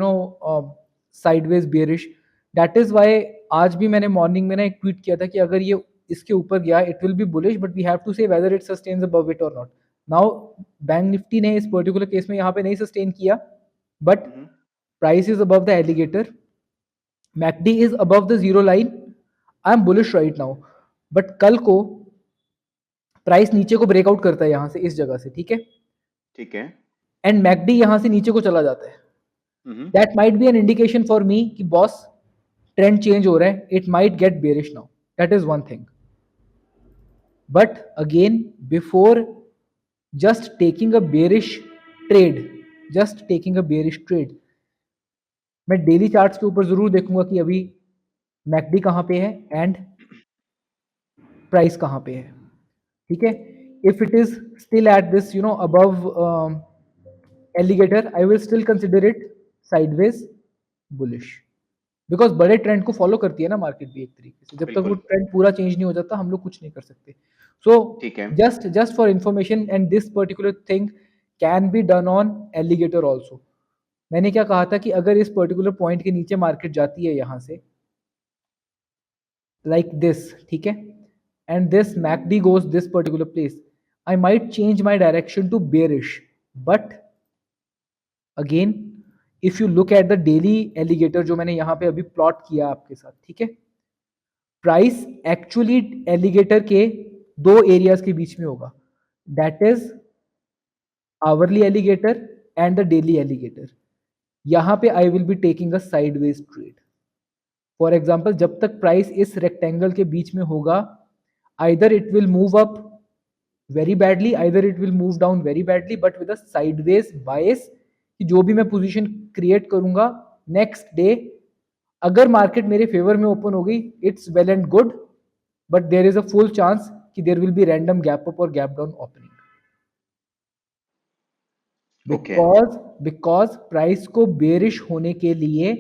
sideways bearish. That is why आज भी मैंने मॉर्निंग में ना एक ट्वीट किया था कि अगर ये इसके ऊपर गया it will be bullish, but we have to say whether it sustains above it और नॉट। नाउ बैंक निफ्टी ने इस पर्टिकुलर केस में यहाँ पे नहीं सस्टेन किया, but price is above the alligator, McD is above the zero line, I am bullish right now. But कल को प्राइस नीचे को ब्रेकआउट करता है यहाँ से, इस जगह से, ठीक है, ठीक है। एंड मैकडी यहाँ से नीचे को चला जाता है, hmm. That might be an indication for me कि बॉस ट्रेंड चेंज हो रहा है, it might get bearish now. That is one thing. But again, before just taking a bearish trade, just taking a bearish trade, मैं डेली चार्ट्स के ऊपर जरूर देखूंगा कि अभी मैकडी कहाँ पे है एंड प्राइस कहाँ पे है, ठीक है। If it is still at this above alligator, I will still consider it sideways bullish, because बड़े ट्रेंड को फॉलो करती है ना मार्केट भी एक तरीके से, जब तक वो बिल्कुल। ट्रेंड पूरा चेंज नहीं हो जाता हम लोग कुछ नहीं कर सकते। सो ठीक है। just for information, and this particular thing can be done on alligator also। मैंने क्या कहा था कि अगर इस पर्टिकुलर पॉइंट के नीचे मार्केट जाती है यहां से लाइक दिस, ठीक है, and this MACD goes this particular place, I might change my direction to bearish. But again if you look at the daily alligator जो मैंने यहाँ पे अभी प्लॉट किया आपके साथ, ठीक है, प्राइस एक्चुअली एलिगेटर के दो एरियाज के बीच में होगा, that is hourly alligator and the daily alligator. यहां पे I will be taking a sideways trade. For example जब तक प्राइस इस रेक्टेंगल के बीच में होगा, either it will move up very badly, either it will move down very badly, but with a sideways bias, कि जो भी मैं पोजीशन क्रिएट करूंगा नेक्स्ट डे अगर मार्केट मेरे फेवर में ओपन हो गई, it's well and good, but there is a full chance कि there will be random gap up और gap down opening, okay. Because price को बेरिश होने के लिए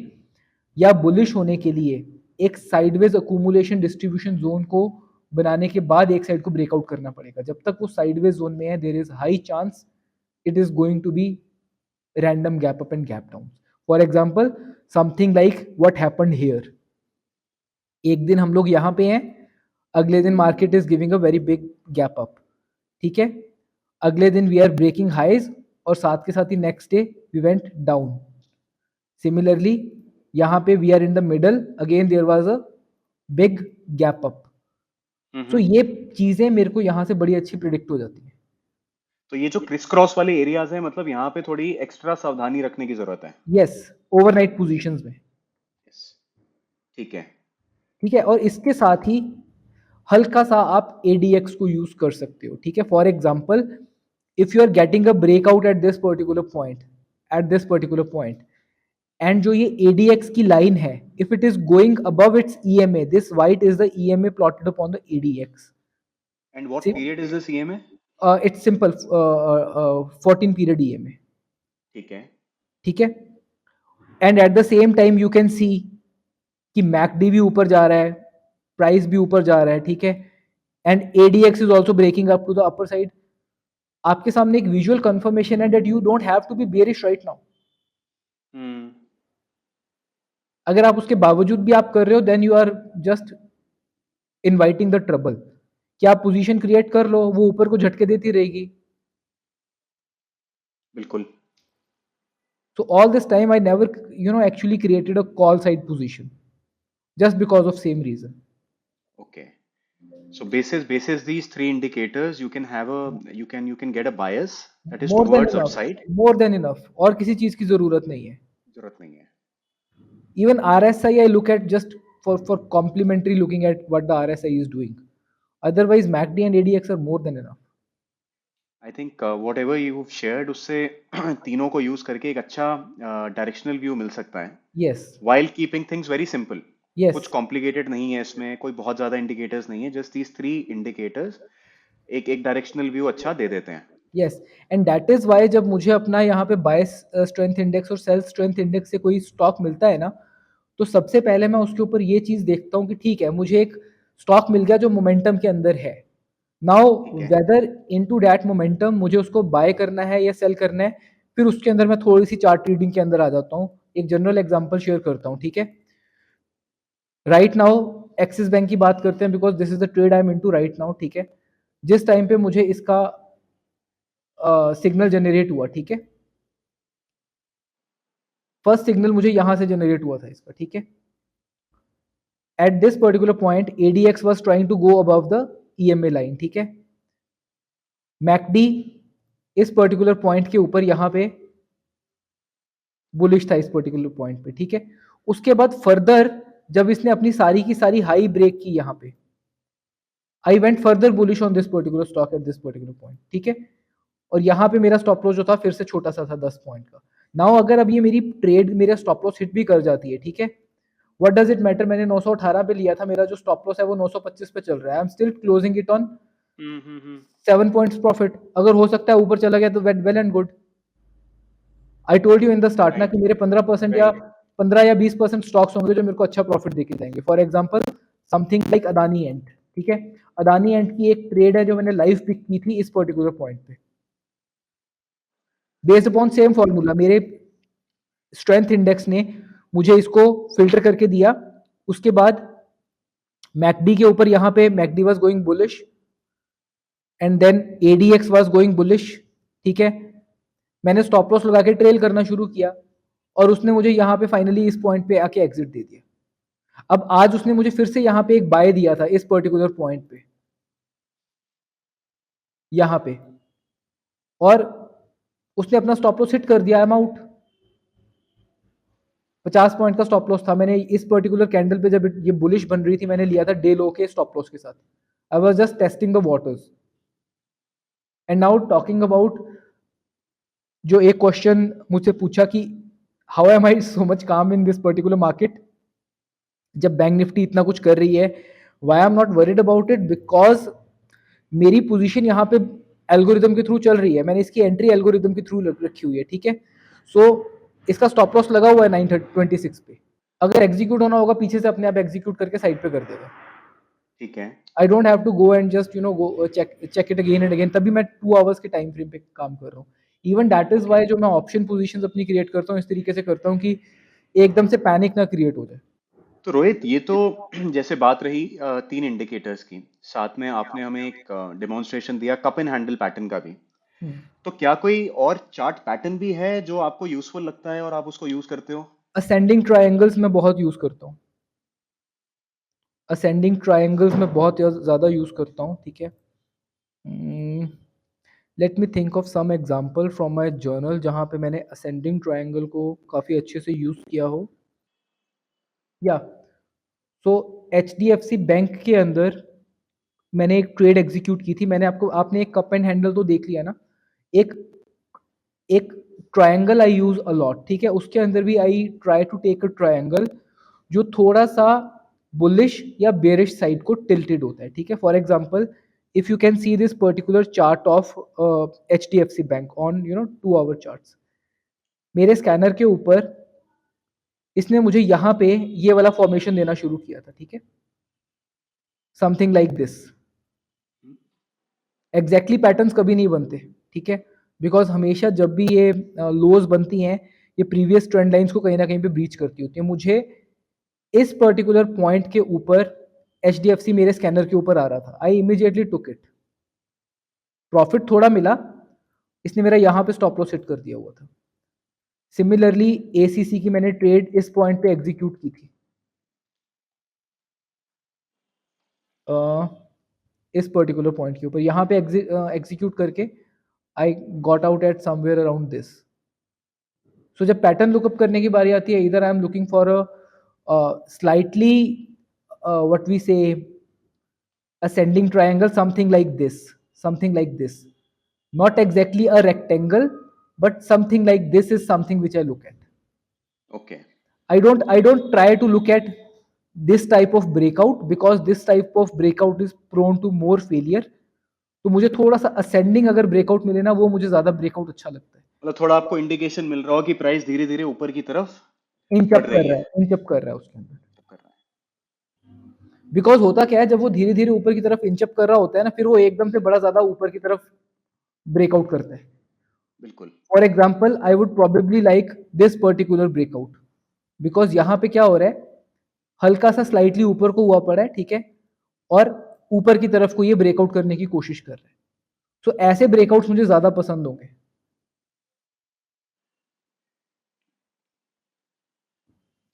या बुलिश होने के लिए एक साइडवेज अकुमुलेशन डिस्ट्रीब्यूशन जोन को बनाने के बाद एक साइड को ब्रेकआउट करना पड़ेगा। जब तक वो साइडवेज जोन में है, there is high chance it is going to be random gap up and gap down. For example something like what happened here, एक दिन हम लोग यहाँ पे हैं, अगले दिन market is giving a very big gap up, ठीक है, अगले दिन वी आर ब्रेकिंग हाइज और साथ के साथ ही next day we went down. Similarly यहाँ पे we are in the middle, again there was a big gap up. So ये चीजें मेरे को यहाँ से बड़ी अच्छी प्रिडिक्ट हो जाती है। तो ये जो क्रिस क्रॉस वाले एरियाज हैं, मतलब यहाँ पे थोड़ी एक्स्ट्रा सावधानी रखने की जरूरत है। यस, ओवरनाइट पोजीशंस में, Yes, ठीक है। ठीक है। और इसके साथ ही हल्का सा आप ADX को यूज कर सकते हो, ठीक है। For example if you are getting a breakout at this particular point, at this particular point, and जो ये ADX की लाइन है, if it is going above its EMA, this white is the EMA plotted upon the ADX। And what period is this EMA? It's simple 14 period EMA, ठीक है। ठीक है। And at the same time you can see कि मैकडी भी ऊपर जा रहा है, प्राइस भी ऊपर जा रहा है, ठीक है, and ADX is also breaking up to the upper side. आपके सामने एक विजुअल कंफर्मेशन है that you don't have to be bearish right now. Hmm. अगर आप उसके बावजूद भी आप कर रहे हो, then you are just inviting the trouble, कि आप पोजीशन क्रिएट कर लो, वो ऊपर को झटके देती रहेगी। बिल्कुल। So all this time I never actually created a call side position just because of same reason. Okay. So basis these three indicators, you can have a you can get a bias that is More than towards enough, upside. more than enough, और किसी चीज की जरूरत नहीं है। जरूरत नहीं है। Even RSI I look at just for complementary looking at what the RSI is doing. Otherwise MACD and ADX are more than enough. I think what ever you shared उससे तीनों को यूज करके एक अच्छा डायरेक्शनल व्यू मिल सकता है Yes, while keeping things very simple. Yes, कुछ कॉम्प्लिकेटेड नहीं है इसमें, कोई बहुत ज्यादा इंडिकेटर्स नहीं है, जस्ट दीज थ्री इंडिकेटर्स एक एक डायरेक्शनल व्यू अच्छा दे देते हैं। Yes, and that is why जब मुझे अपना यहाँ पे बायस स्ट्रेंथ इंडेक्स और सेल्फ स्ट्रेंथ इंडेक्स से कोई स्टॉक मिलता है ना, तो सबसे पहले मैं उसके ऊपर ये चीज देखता हूँ कि ठीक है, मुझे एक स्टॉक मिल गया जो मोमेंटम के अंदर है। नाउ ठीक है। वेदर इनटू दैट मोमेंटम मुझे उसको बाय करना है या सेल करना है, फिर उसके अंदर मैं थोड़ी सी चार्ट रीडिंग के अंदर आ जाता हूँ। एक जनरल एग्जांपल शेयर करता हूँ, ठीक है। राइट नाउ एक्सिस बैंक की बात करते हैं, because this is the trade I am into right now, ठीक है। जिस टाइम पे मुझे इसका सिग्नल जनरेट हुआ, ठीक है, फर्स्ट सिग्नल मुझे यहां से जनरेट हुआ था इसका, ठीक है। At this particular point ADX was trying to go above the EMA line, ठीक है। मैकडी इस पर्टिकुलर पॉइंट के ऊपर यहां पे बुलिश था इस पर्टिकुलर पॉइंट पे, ठीक है। उसके बाद फर्दर जब इसने अपनी सारी की सारी हाई ब्रेक की यहां पे, I went further bullish on this particular stock at this particular point, ठीक है। और यहाँ पे मेरा स्टॉप लॉस जो था फिर से छोटा सा था 10 पॉइंट का। नाउ अगर अब ये मेरी ट्रेड मेरा स्टॉप लॉस हिट भी कर जाती है, ठीक है, व्हाट डज इट मैटर, मैंने 918 पे लिया था, मेरा जो स्टॉप लॉस है वो 925 पे चल रहा है, I am still closing it on hmm. 7 points profit. अगर हो सकता है ऊपर चला गया तो well and good. I told you in the start ना राइट। कि मेरे 15% या 15 या 20% स्टॉक्स होंगे जो मेरे को अच्छा प्रॉफिट देके जाएंगे। For example something like Adani and, ठीक है। अदानी एंड की एक ट्रेड है जो मैंने लाइव पिक की थी इस पर्टिकुलर पॉइंट पे, बेस्ड अपॉन सेम फॉर्मूला। मेरे स्ट्रेंथ इंडेक्स ने मुझे इसको फिल्टर करके दिया। उसके बाद मैकडी के ऊपर यहाँ पे MACD was going bullish and then ADX was going bullish, ठीक है। मैंने स्टॉप लॉस लगा के ट्रेल करना शुरू किया और उसने मुझे यहाँ पे फाइनली इस पॉइंट पे आके एग्जिट दे दिया। अब आज उसने मुझे फिर से यहाँ पे एक बाय दिया था इस पर्टिकुलर पॉइंट पे, यहाँ पे, और उसने अपना स्टॉप लॉस हिट कर दिया। I am out. 50 पॉइंट का स्टॉप लॉस था। मैंने इस पर्टिकुलर कैंडल पे जब ये बुलिश बन रही थी मैंने लिया था डे लो के स्टॉप लॉस के साथ। I was just testing the waters. And now talking about जो एक क्वेश्चन मुझसे पूछा कि how am I so much calm in this particular market जब बैंक निफ्टी इतना कुछ कर रही है। Why I am not worried about it, because मेरी पोजीशन यहाँ पे एल्गोरिदम के थ्रू चल रही है। मैंने इसकी एंट्री एल्गोरिदम के थ्रू रखी हुई है, ठीक है। सो इसका स्टॉप लॉस लगा हुआ है 926 पे। अगर एग्जीक्यूट होना होगा पीछे से अपने आप एग्जीक्यूट करके साइड पे कर देगा। ठीक है। I don't have to go and just go check it again and again. तभी मैं 2 आवर्स के टाइम फ्रेम पे काम कर रहा हूँ। Even that is okay. Why जो मैं ऑप्शन पोजीशंस अपनी क्रिएट करता हूँ इस तरीके से करता हूँ कि एकदम से पैनिक ना क्रिएट हो जाए। तो रोहित, ये तो जैसे बात रही तीन इंडिकेटर्स की, साथ में आपने हमें एक डेमोन्स्ट्रेशन दिया कप एंड हैंडल पैटर्न का भी। तो क्या कोई और चार्ट पैटर्न भी है जो आपको यूजफुल लगता है और आप उसको यूज करते हो? असेंडिंग ट्रायंगल्स मैं बहुत यूज करता हूँ। असेंडिंग ट्रायंगल्स में बहुत ज़्यादा यूज़ करता हूँ, ठीक है। Let me think of some example from my journal जहाँ पे मैंने असेंडिंग ट्रायंगल को काफ़ी अच्छे से यूज़ किया हो। या so H D F C bank के अंदर मैंने एक ट्रेड एग्जीक्यूट की थी। मैंने आपने एक कप एंड हैंडल तो देख लिया ना। एक एक ट्रायंगल आई यूज अलॉट, ठीक है। उसके अंदर भी I try to take a triangle जो थोड़ा सा बुलिश या बेरिश साइड को टिल्टेड होता है, ठीक है। For example if you can see this particular chart of H D F C bank on 2 hour charts, मेरे स्कैनर के ऊपर इसने मुझे यहाँ पे ये वाला फॉर्मेशन देना शुरू किया था, ठीक है, something like this. Exactly patterns कभी नहीं बनते, ठीक है, बिकॉज हमेशा जब भी ये लोज बनती हैं ये प्रीवियस ट्रेंड लाइंस को कहीं ना कहीं पे ब्रीच करती होती है। मुझे इस पर्टिकुलर पॉइंट के ऊपर एच डी एफ सी मेरे स्कैनर के ऊपर आ रहा था। I immediately took it. Profit थोड़ा मिला, इसने मेरा यहाँ पे स्टॉप लॉस सेट कर दिया हुआ था। सिमिलरली एसीसी की मैंने ट्रेड इस पॉइंट पे एग्जीक्यूट की थी, इस पर्टिकुलर पॉइंट के ऊपर यहाँ पे एग्जीक्यूट करके I got out at somewhere around this. So जब पैटर्न लुकअप करने की बारी आती है, इधर I am looking for a slightly what we say ascending triangle, something like this, not exactly a rectangle, but something like this is something which I look at. Okay. I don't try to look at this type of breakout, because this type of breakout is prone to more failure. तो मुझे थोड़ा सा ascending अगर breakout मिले ना, वो मुझे ज्यादा breakout अच्छा लगता है. मतलब थोड़ा आपको इंडिकेशन मिल रहा हो कि प्राइस धीरे धीरे ऊपर की तरफ इंच बढ़ अप कर रही रहा है, है, इंच अप कर रहा है उसके अंदर. कर रहा बिकॉज होता क्या है, जब वो धीरे धीरे ऊपर की तरफ इंच अप कर रहा होता है ना, फिर वो एकदम से बड़ा ज्यादा ऊपर की तरफ ब्रेकआउट करता है. है। बिल्कुल। For example I would probably like this particular breakout, because यहाँ पे क्या हो रहा है, हल्का सा स्लाइटली ऊपर को हुआ पड़ा है, ठीक है, और ऊपर की तरफ को ये ब्रेकआउट करने की कोशिश कर रहा है. सो ऐसे ब्रेकआउट्स मुझे ज्यादा पसंद होंगे.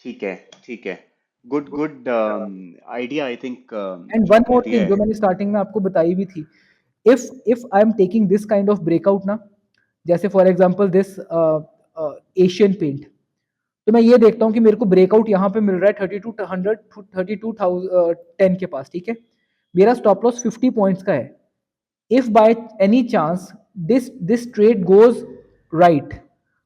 ठीक है, ठीक है। Good good idea I think and जो वन आपने मोर दिया थिंग जो है। मैंने स्टार्टिंग में आपको बताई भी थी, if I am taking this kind of breakout ना, जैसे for example this Asian Paint, तो मैं ये देखता हूँ कि मेरे को ब्रेकआउट यहाँ पे मिल रहा है 3200 32,010 के पास, ठीक है, मेरा स्टॉप लॉस 50 पॉइंट्स का है. If by any chance this trade goes right,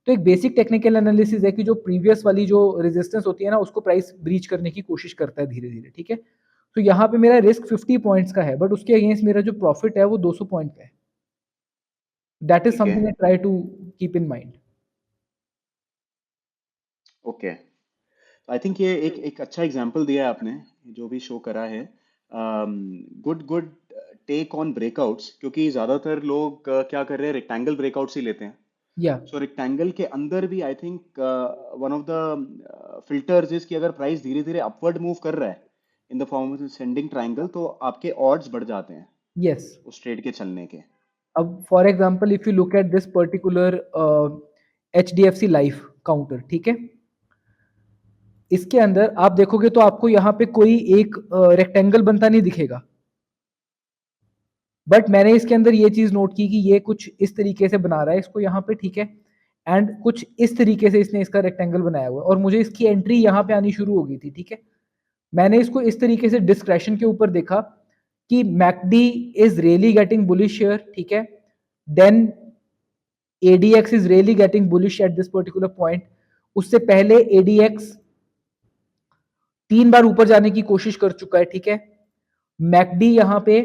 तो एक बेसिक टेक्निकल एनालिसिस है कि जो प्रीवियस वाली जो रेजिस्टेंस होती है ना, उसको प्राइस ब्रीच करने की कोशिश करता है धीरे धीरे, ठीक है. तो यहाँ पे मेरा रिस्क 50 पॉइंट्स का है, बट उसके अगेंस्ट मेरा जो प्रॉफिट है वो 200 पॉइंट का है. दैट इज ठीक है। Something I try to keep in mind. Okay. I think ये एक एक अच्छा एग्जांपल दिया है आपने, जो भी शो करा है। Good good take on breakouts, क्योंकि ज्यादातर लोग क्या कर रहे हैं, रेक्टेंगल ब्रेकआउट्स ही लेते हैं। या सो रेक्टेंगल के अंदर भी I think one of the filters is कि अगर प्राइस धीरे धीरे अपवर्ड मूव कर रहा है in the form of sending triangle, तो आपके ऑड्स बढ़ जाते हैं यस. उस ट्रेड के चलने के। अब for example if you look at this particular H D F C life counter, ठीक है, इसके अंदर आप देखोगे तो आपको यहाँ पे कोई एक रेक्टेंगल बनता नहीं दिखेगा, बट मैंने इसके अंदर ये चीज नोट की कि ये कुछ इस तरीके से बना रहा है इसको यहाँ पे, ठीक है, एंड कुछ इस तरीके से इसने इसका रेक्टेंगल बनाया हुआ है, और मुझे इसकी एंट्री यहाँ पे आनी शुरू हो गई थी, ठीक है. मैंने इसको इस तरीके से डिस्क्रेशन के ऊपर देखा कि McD is really getting bullish here, ठीक है, then ADX is really getting bullish at this particular point. उससे पहले ADX 3 बार ऊपर जाने की कोशिश कर चुका है, ठीक है. मैकडी यहाँ पे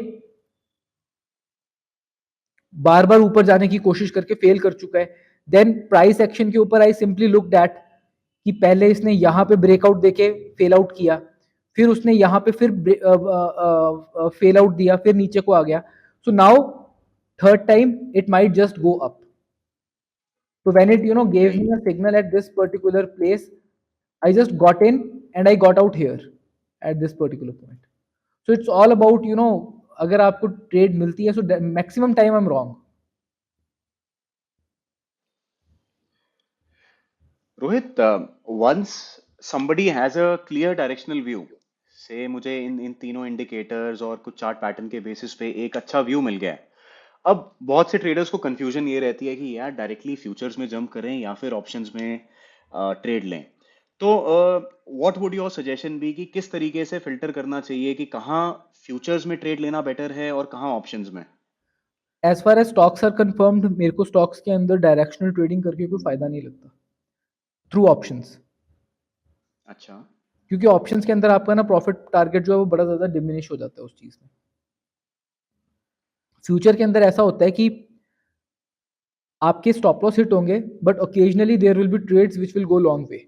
बार बार ऊपर जाने की कोशिश करके फेल कर चुका है. देन प्राइस एक्शन के ऊपर आई सिंपली लुक दैट कि पहले इसने यहाँ पे ब्रेकआउट देके फेल आउट किया, फिर उसने यहाँ पे फिर फेल आउट दिया, फिर नीचे को आ गया. So now third time it might just go up. So when it gave me a signal at this particular place, I just got in and I got out here at this particular point. So it's all about अगर आपको ट्रेड मिलती है, so maximum time I'm wrong. Rohit, once somebody has a clear directional view, से मुझे इन इन तीनों इंडिकेटर्स और कुछ चार्ट पैटर्न के बेसिस पे एक अच्छा व्यू मिल गया है। अब बहुत से ट्रेडर्स को कंफ्यूजन ये रहती है कि यार डायरेक्टली फ्यूचर्स में जंप करें या फिर ऑप्शंस में ट्रेड लें। तो what would your suggestion be कि किस तरीके से फिल्टर करना चाहिए कि कहाँ फ्यूचर्स में ट्रेड लेना बेटर है और कहाँ ऑप्शंस में? As far as stocks are confirmed, मेरे को stocks के अंदर डायरेक्शनल ट्रेडिंग करके कोई फायदा नहीं लगता थ्रू ऑप्शंस, अच्छा। क्योंकि ऑप्शंस के अंदर आपका ना प्रॉफिट टारगेट जो है वो बड़ा ज्यादा डिमिनिश हो जाता है उस चीज में. फ्यूचर के अंदर ऐसा होता है कि आपके स्टॉप लॉस हिट होंगे, but occasionally there will be trades which will go long way.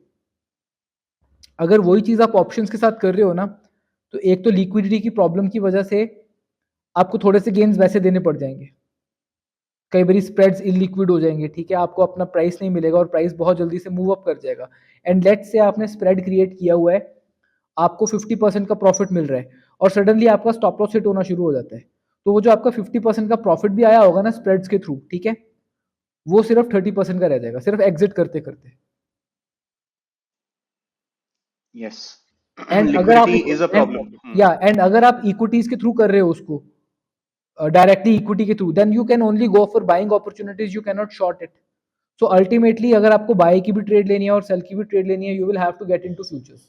अगर वही चीज आप ऑप्शंस के साथ कर रहे हो ना, तो एक तो लिक्विडिटी की प्रॉब्लम की वजह से आपको थोड़े से गेन्स वैसे देने पड़ जाएंगे, कई बार स्प्रेड्स इलिक्विड हो जाएंगे, ठीक है, आपको अपना प्राइस नहीं मिलेगा और प्राइस बहुत जल्दी से मूव अप कर जाएगा. एंड लेट से आपने स्प्रेड क्रिएट किया हुआ है, आपको 50% का प्रॉफिट मिल रहा है, और सडनली आपका स्टॉप लॉस हिट होना शुरू हो जाता है, तो वो जो आपका 50% का प्रॉफिट भी आया होगा ना स्प्रेड्स के थ्रू, ठीक है, वो सिर्फ 30% का रह जाएगा, सिर्फ एग्जिट करते करते. यस। एंड अगर आप liquidity is a problem. And अगर आप इक्विटीज के थ्रू कर रहे हो उसको, डायरेक्टली इक्विटी के through, then you can only go for buying opportunities, you can not short it. So ultimately अगर आपको बाय की भी ट्रेड लेनी है और सेल की भी ट्रेड लेनी है, you will have to get into futures.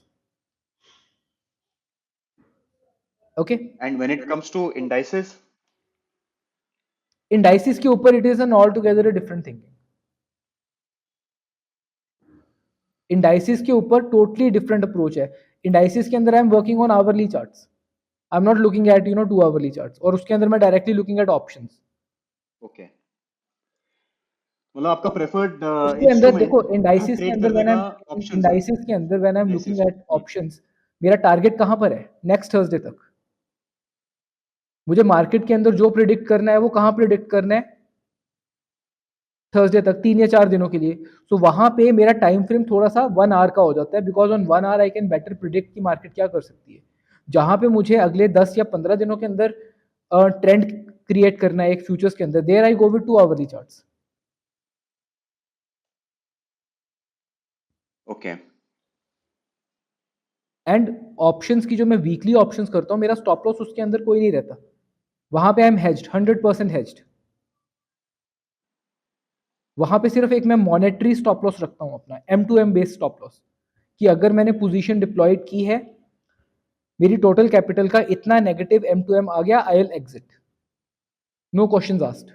Okay. And when it comes to indices? Indices के ऊपर it is an all together different thinking. Indices के ऊपर टोटली डिफरेंट अप्रोच है. इंडाइसिस के अंदर I am working on hourly charts, I am not looking at 2 hourly charts, और उसके अंदर मैं directly looking at options. Okay, मतलब आपका प्रेफर्ड उसके अंदर देखो, इंस्ट्रूमेंट इंडाइसिस के ट्रेड अंदर करने व्हेन आई का एम ऑप्शंस है। इंडाइसिस के अंदर when I am looking indices में एट ऑप्शंस, मेरा टारगेट कहाँ पर है? नेक्स्ट थर्सडे तक। मुझे मार्केट के अंदर जो प्रिडिक्ट करना है वो कहाँ प्रिडिक्ट करना है? थर्सडे तक, 3 या 4 दिनों के लिए। सो वहां पे मेरा टाइम फ्रेम थोड़ा सा 1 आवर का हो जाता है, because on 1 hour I can better predict कि मार्केट क्या कर सकती है। जहां पे मुझे अगले 10 या 15 दिनों के अंदर ट्रेंड क्रिएट करना है एक फ्यूचर्स के अंदर, there I go with 2 hourly charts. Okay. And options की जो मैं वीकली ऑप्शंस करता हूँ, मेरा स्टॉप लॉस उसके अंदर कोई नहीं रहता। वहां पे आई एम हेज्ड, 100% हेज्ड। वहां पे सिर्फ एक मैं मॉनेटरी स्टॉप लॉस रखता हूँ अपना, M2M बेस्ड स्टॉप लॉस, कि अगर मैंने पोजीशन डिप्लॉयड की है, मेरी टोटल कैपिटल का इतना नेगेटिव M2M आ गया, I will exit, no questions asked,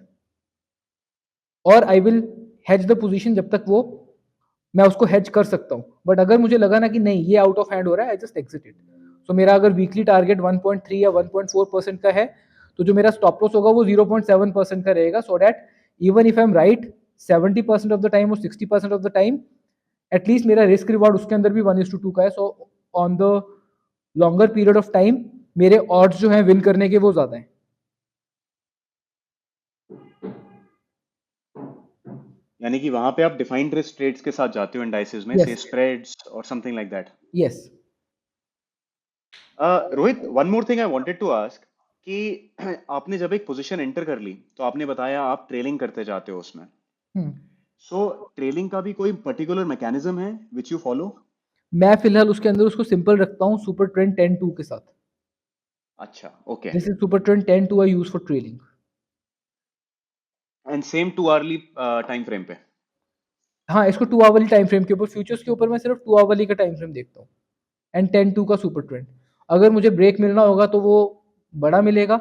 और I will hedge the position जब तक वो मैं उसको हेज कर सकता हूँ। बट अगर मुझे लगा ना कि नहीं ये आउट ऑफ हैंड हो रहा है, आई जस्ट एग्जिट इट। सो मेरा अगर वीकली टारगेट 1.3 या 1.4% का है, तो जो मेरा स्टॉप लॉस होगा वो 0.7% का रहेगा, so that even if I M right 70% of the time और 60% ऑफ द टाइम, एटलीस्ट मेरा रिस्क रिवॉर्ड उसके अंदर भी 1:2 का है। So on the longer period of time मेरे ऑड्स जो हैं विन करने के वो ज्यादा हैं। यानी कि वहां पे आप डिफाइंड रिस्क ट्रेड्स के साथ जाते हो इंडाइसेस में, से यस, स्प्रेड्स और something like that. Yes. Rohit, one more thing I wanted to ask कि आपने जब एक पोजीशन एंटर कर ली तो आपने बताया आप ट्रेलिंग करते जाते हो उसमें। सो ट्रेलिंग का भी कोई पर्टिकुलर मैकेनिज्म है विच यू फॉलो? मैं फिलहाल उसके अंदर उसको सिंपल रखता हूँ, सुपर ट्रेंड 10-2 के साथ। अच्छा, okay. This is super trend 10-2 I use for trailing. And same 2 hourly time frame पे? हाँ, इसको 2 आवरली टाइम फ्रेम के ऊपर, फ्यूचर्स के ऊपर मैं सिर्फ 2 आवरली का टाइम फ्रेम देखता हूँ, एंड 10-2 का सुपर ट्रेंड। अगर मुझे ब्रेक मिलना होगा तो वो बड़ा मिलेगा,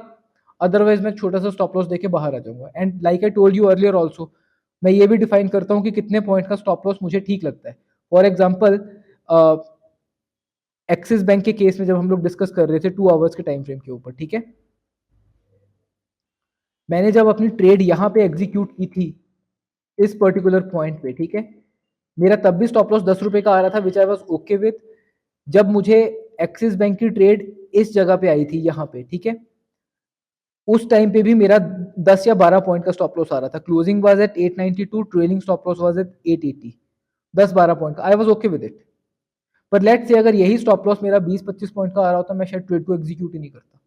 अदरवाइज मैं छोटा सा स्टॉप लॉस देके बाहर आ जाऊंगा। And like I told you earlier also, मैं ये भी डिफाइन करता हूँ कि कितने पॉइंट का स्टॉप लॉस मुझे ठीक लगता है। फॉर एग्जाम्पल, एक्सिस बैंक के केस में जब हम लोग डिस्कस कर रहे थे 2 आवर्स के टाइम फ्रेम के ऊपर, ठीक है, मैंने जब अपनी ट्रेड यहाँ पे एग्जीक्यूट की थी इस पर्टिकुलर पॉइंट पे, ठीक है, मेरा तब भी स्टॉप लॉस 10 रुपए का आ रहा था, विच आई वॉज ओके विथ। जब मुझे एक्सिस बैंक की ट्रेड इस जगह पे आई थी यहाँ पे, ठीक है, उस टाइम पे भी मेरा 10 या 12 पॉइंट का स्टॉप लॉस आ रहा था। Closing was at 892, trailing stop loss was at 880, 10-12 point का, I was okay with it. पर लेट्स से अगर यही स्टॉप लॉस मेरा 20-25 पॉइंट का आ रहा होता, मैं शायद ट्रेड को एग्जीक्यूट ही नहीं करता।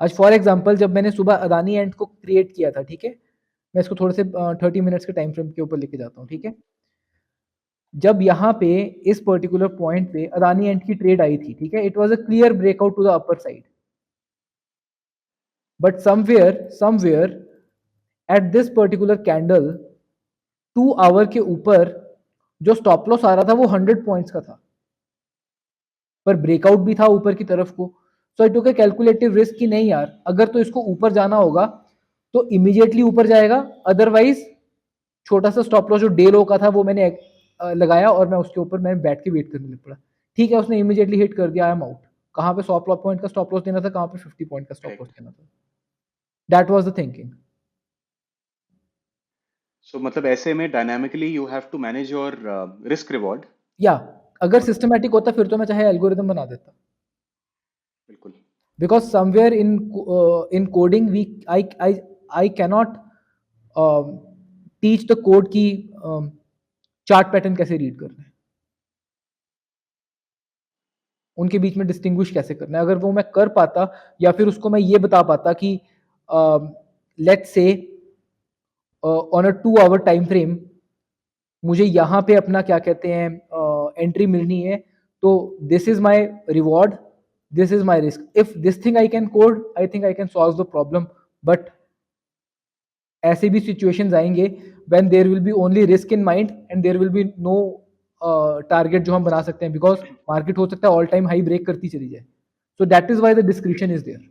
आज फॉर एग्जांपल जब मैंने सुबह अदानी एंड को क्रिएट किया था, ठीक है, मैं इसको थोड़े से 30 मिनट्स के टाइम फ्रेम के ऊपर लेके जाता हूँ, ठीक है। जब यहाँ पे इस पर्टिकुलर पॉइंट पे अदानी एंड की ट्रेड आई थी, ठीक है, it was a clear breakout to the upper side, but somewhere at this particular candle 2 hour के ऊपर जो स्टॉप लॉस आ रहा था वो 100 पॉइंट्स का था, पर ब्रेकआउट भी था ऊपर की तरफ को। सो आई टुक ए कैलकुलेटिव रिस्क कि नहीं यार, अगर तो इसको ऊपर जाना होगा तो इमीडिएटली ऊपर जाएगा, अदरवाइज छोटा सा स्टॉप लॉस जो डे लो का था वो मैंने लगाया, और मैं उसके ऊपर मैंने बैठ के वेट करने लग पड़ा। ठीक है, उसने इमीडिएटली हिट कर दिया, आई एम आउट। कहाँ पे 100 पॉइंट का स्टॉप लॉस देना था, कहाँ पे 50 पॉइंट का स्टॉप लॉस करेक्ट। देना था, that was the thinking. So मतलब ऐसे में dynamically you have to manage your risk reward. या अगर सिस्टमैटिक होता फिर तो मैं चाहे एल्गोरिदम बना देता, बिल्कुल। Because somewhere in coding we I I I cannot teach the code की चार्ट पैटर्न कैसे रीड करना है, उनके बीच में डिस्टिंग्विश कैसे करना है। अगर वो मैं कर पाता, या फिर उसको मैं ये बता पाता कि let's say on a 2 hour time frame मुझे यहाँ पे अपना क्या कहते हैं एंट्री मिलनी है, तो this is my reward, this is my risk, if this thing I can code, I think I can solve the problem. But ऐसे भी सिचुएशंस आएंगे when there will be only risk in mind and there will be no target जो हम बना सकते हैं, बिकॉज मार्केट हो सकता है ऑल टाइम हाई ब्रेक करती चली जाए। So that is why the description is there.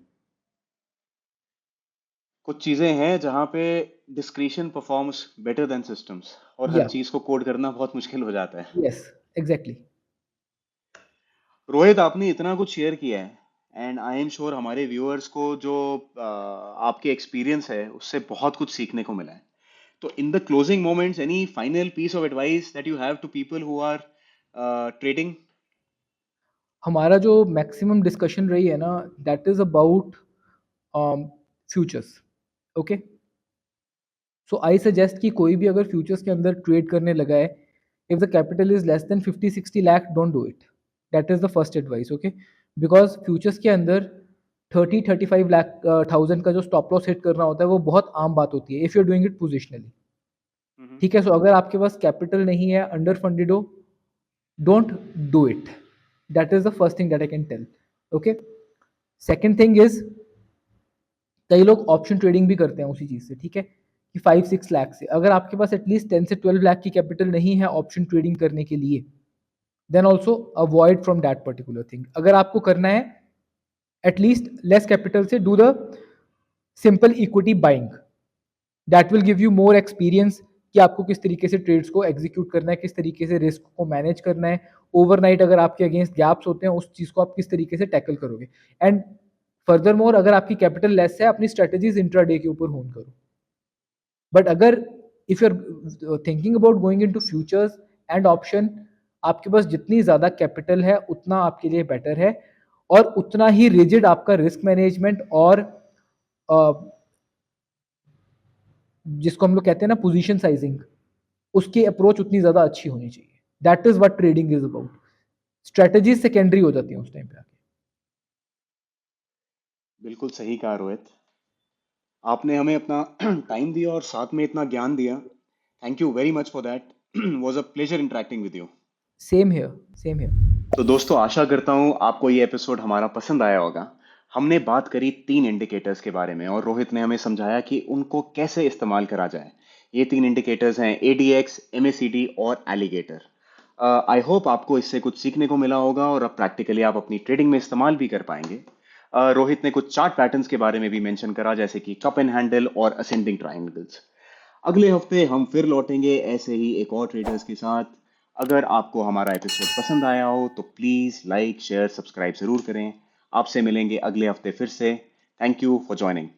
कुछ चीजें हैं जहाँ पे discretion performs better than systems, और हर या चीज को कोड करना बहुत मुश्किल हो जाता है। Yes, exactly. रोहित, आपने इतना कुछ शेयर किया है एंड आई एम श्योर हमारे व्यूअर्स को जो आपके एक्सपीरियंस है उससे बहुत कुछ सीखने को मिला है। तो in the closing moments, any final piece of advice that you have to people who are trading? हमारा जो मैक्सिमम डिस्कशन रही है ना, that is about futures. Okay, so I suggest कि कोई भी अगर फ्यूचर्स के अंदर ट्रेड करने लगा है, if the capital is less than 50-60 lakh, don't do it. That is the first advice. Okay, because futures के अंदर 30-35 लाख थाउजेंड का जो स्टॉप लॉस हिट करना होता है वो बहुत आम बात होती है if you are doing it positionally. ठीक है, सो अगर आपके पास कैपिटल नहीं है, अंडर फंडेड हो, don't do it. That is the first thing that I can tell. Okay, second thing is, कई लोग ऑप्शन ट्रेडिंग भी करते हैं उसी चीज से। ठीक है, कि 5-6 लाख से, अगर आपके पास एटलीस्ट 10 से 12 लाख की कैपिटल नहीं है ऑप्शन ट्रेडिंग करने के लिए, then also avoid from that particular thing. अगर आपको करना है एटलीस्ट लेस कैपिटल से, do the simple equity buying. That will give you more experience कि आपको किस तरीके से ट्रेड्स को एग्जीक्यूट करना है, किस तरीके से रिस्क को मैनेज करना है। ओवरनाइट अगर आपके अगेंस्ट गैप्स होते हैं, उस चीज को आप किस तरीके से टैकल करोगे। एंड फर्दर मोर, अगर आपकी कैपिटल लेस है, अपनी स्ट्रेटेजीज इंट्राडे के ऊपर होन करो। बट अगर if you are thinking about going into futures and option, आपके पास जितनी ज्यादा कैपिटल है उतना आपके लिए बेटर है, और उतना ही रिजिड आपका रिस्क मैनेजमेंट और जिसको हम लोग कहते हैं ना पोजीशन साइजिंग, उसकी अप्रोच उतनी ज्यादा अच्छी होनी चाहिए। That is what trading is about. Strategy secondary हो जाती है उस टाइम पे आके। बिल्कुल सही कहा रोहित। आपने हमें अपना टाइम दिया और साथ में इतना ज्ञान दिया। Thank you very much for that. Was a pleasure interacting with you. Same here, same here. तो दोस्तों, आशा करता हूँ आपको ये एपिसोड हमारा पसंद आया होगा। हमने बात करी 3 इंडिकेटर्स के बारे में और रोहित ने हमें समझाया कि उनको कैसे इस्तेमाल करा जाए। ये 3 इंडिकेटर्स हैं ADX, MACD और एलिगेटर। आई होप आपको इससे कुछ सीखने को मिला होगा और अब प्रैक्टिकली आप अपनी ट्रेडिंग में इस्तेमाल भी कर पाएंगे। रोहित ने कुछ चार्ट पैटर्न्स के बारे में भी मेंशन करा, जैसे कि कप एंड हैंडल और असेंडिंग ट्रायंगल्स। अगले हफ्ते हम फिर लौटेंगे ऐसे ही एक और ट्रेडर्स के साथ। अगर आपको हमारा एपिसोड पसंद आया हो तो प्लीज़ लाइक, शेयर, सब्सक्राइब ज़रूर करें। आपसे मिलेंगे अगले हफ्ते फिर से। Thank you for joining.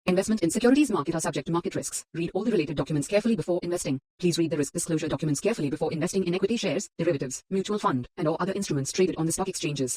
Investment in securities market are subject to market risks. Read all the related documents carefully before investing. Please read the risk disclosure documents carefully before investing in equity shares, derivatives, mutual fund, and or other instruments traded on the stock exchanges.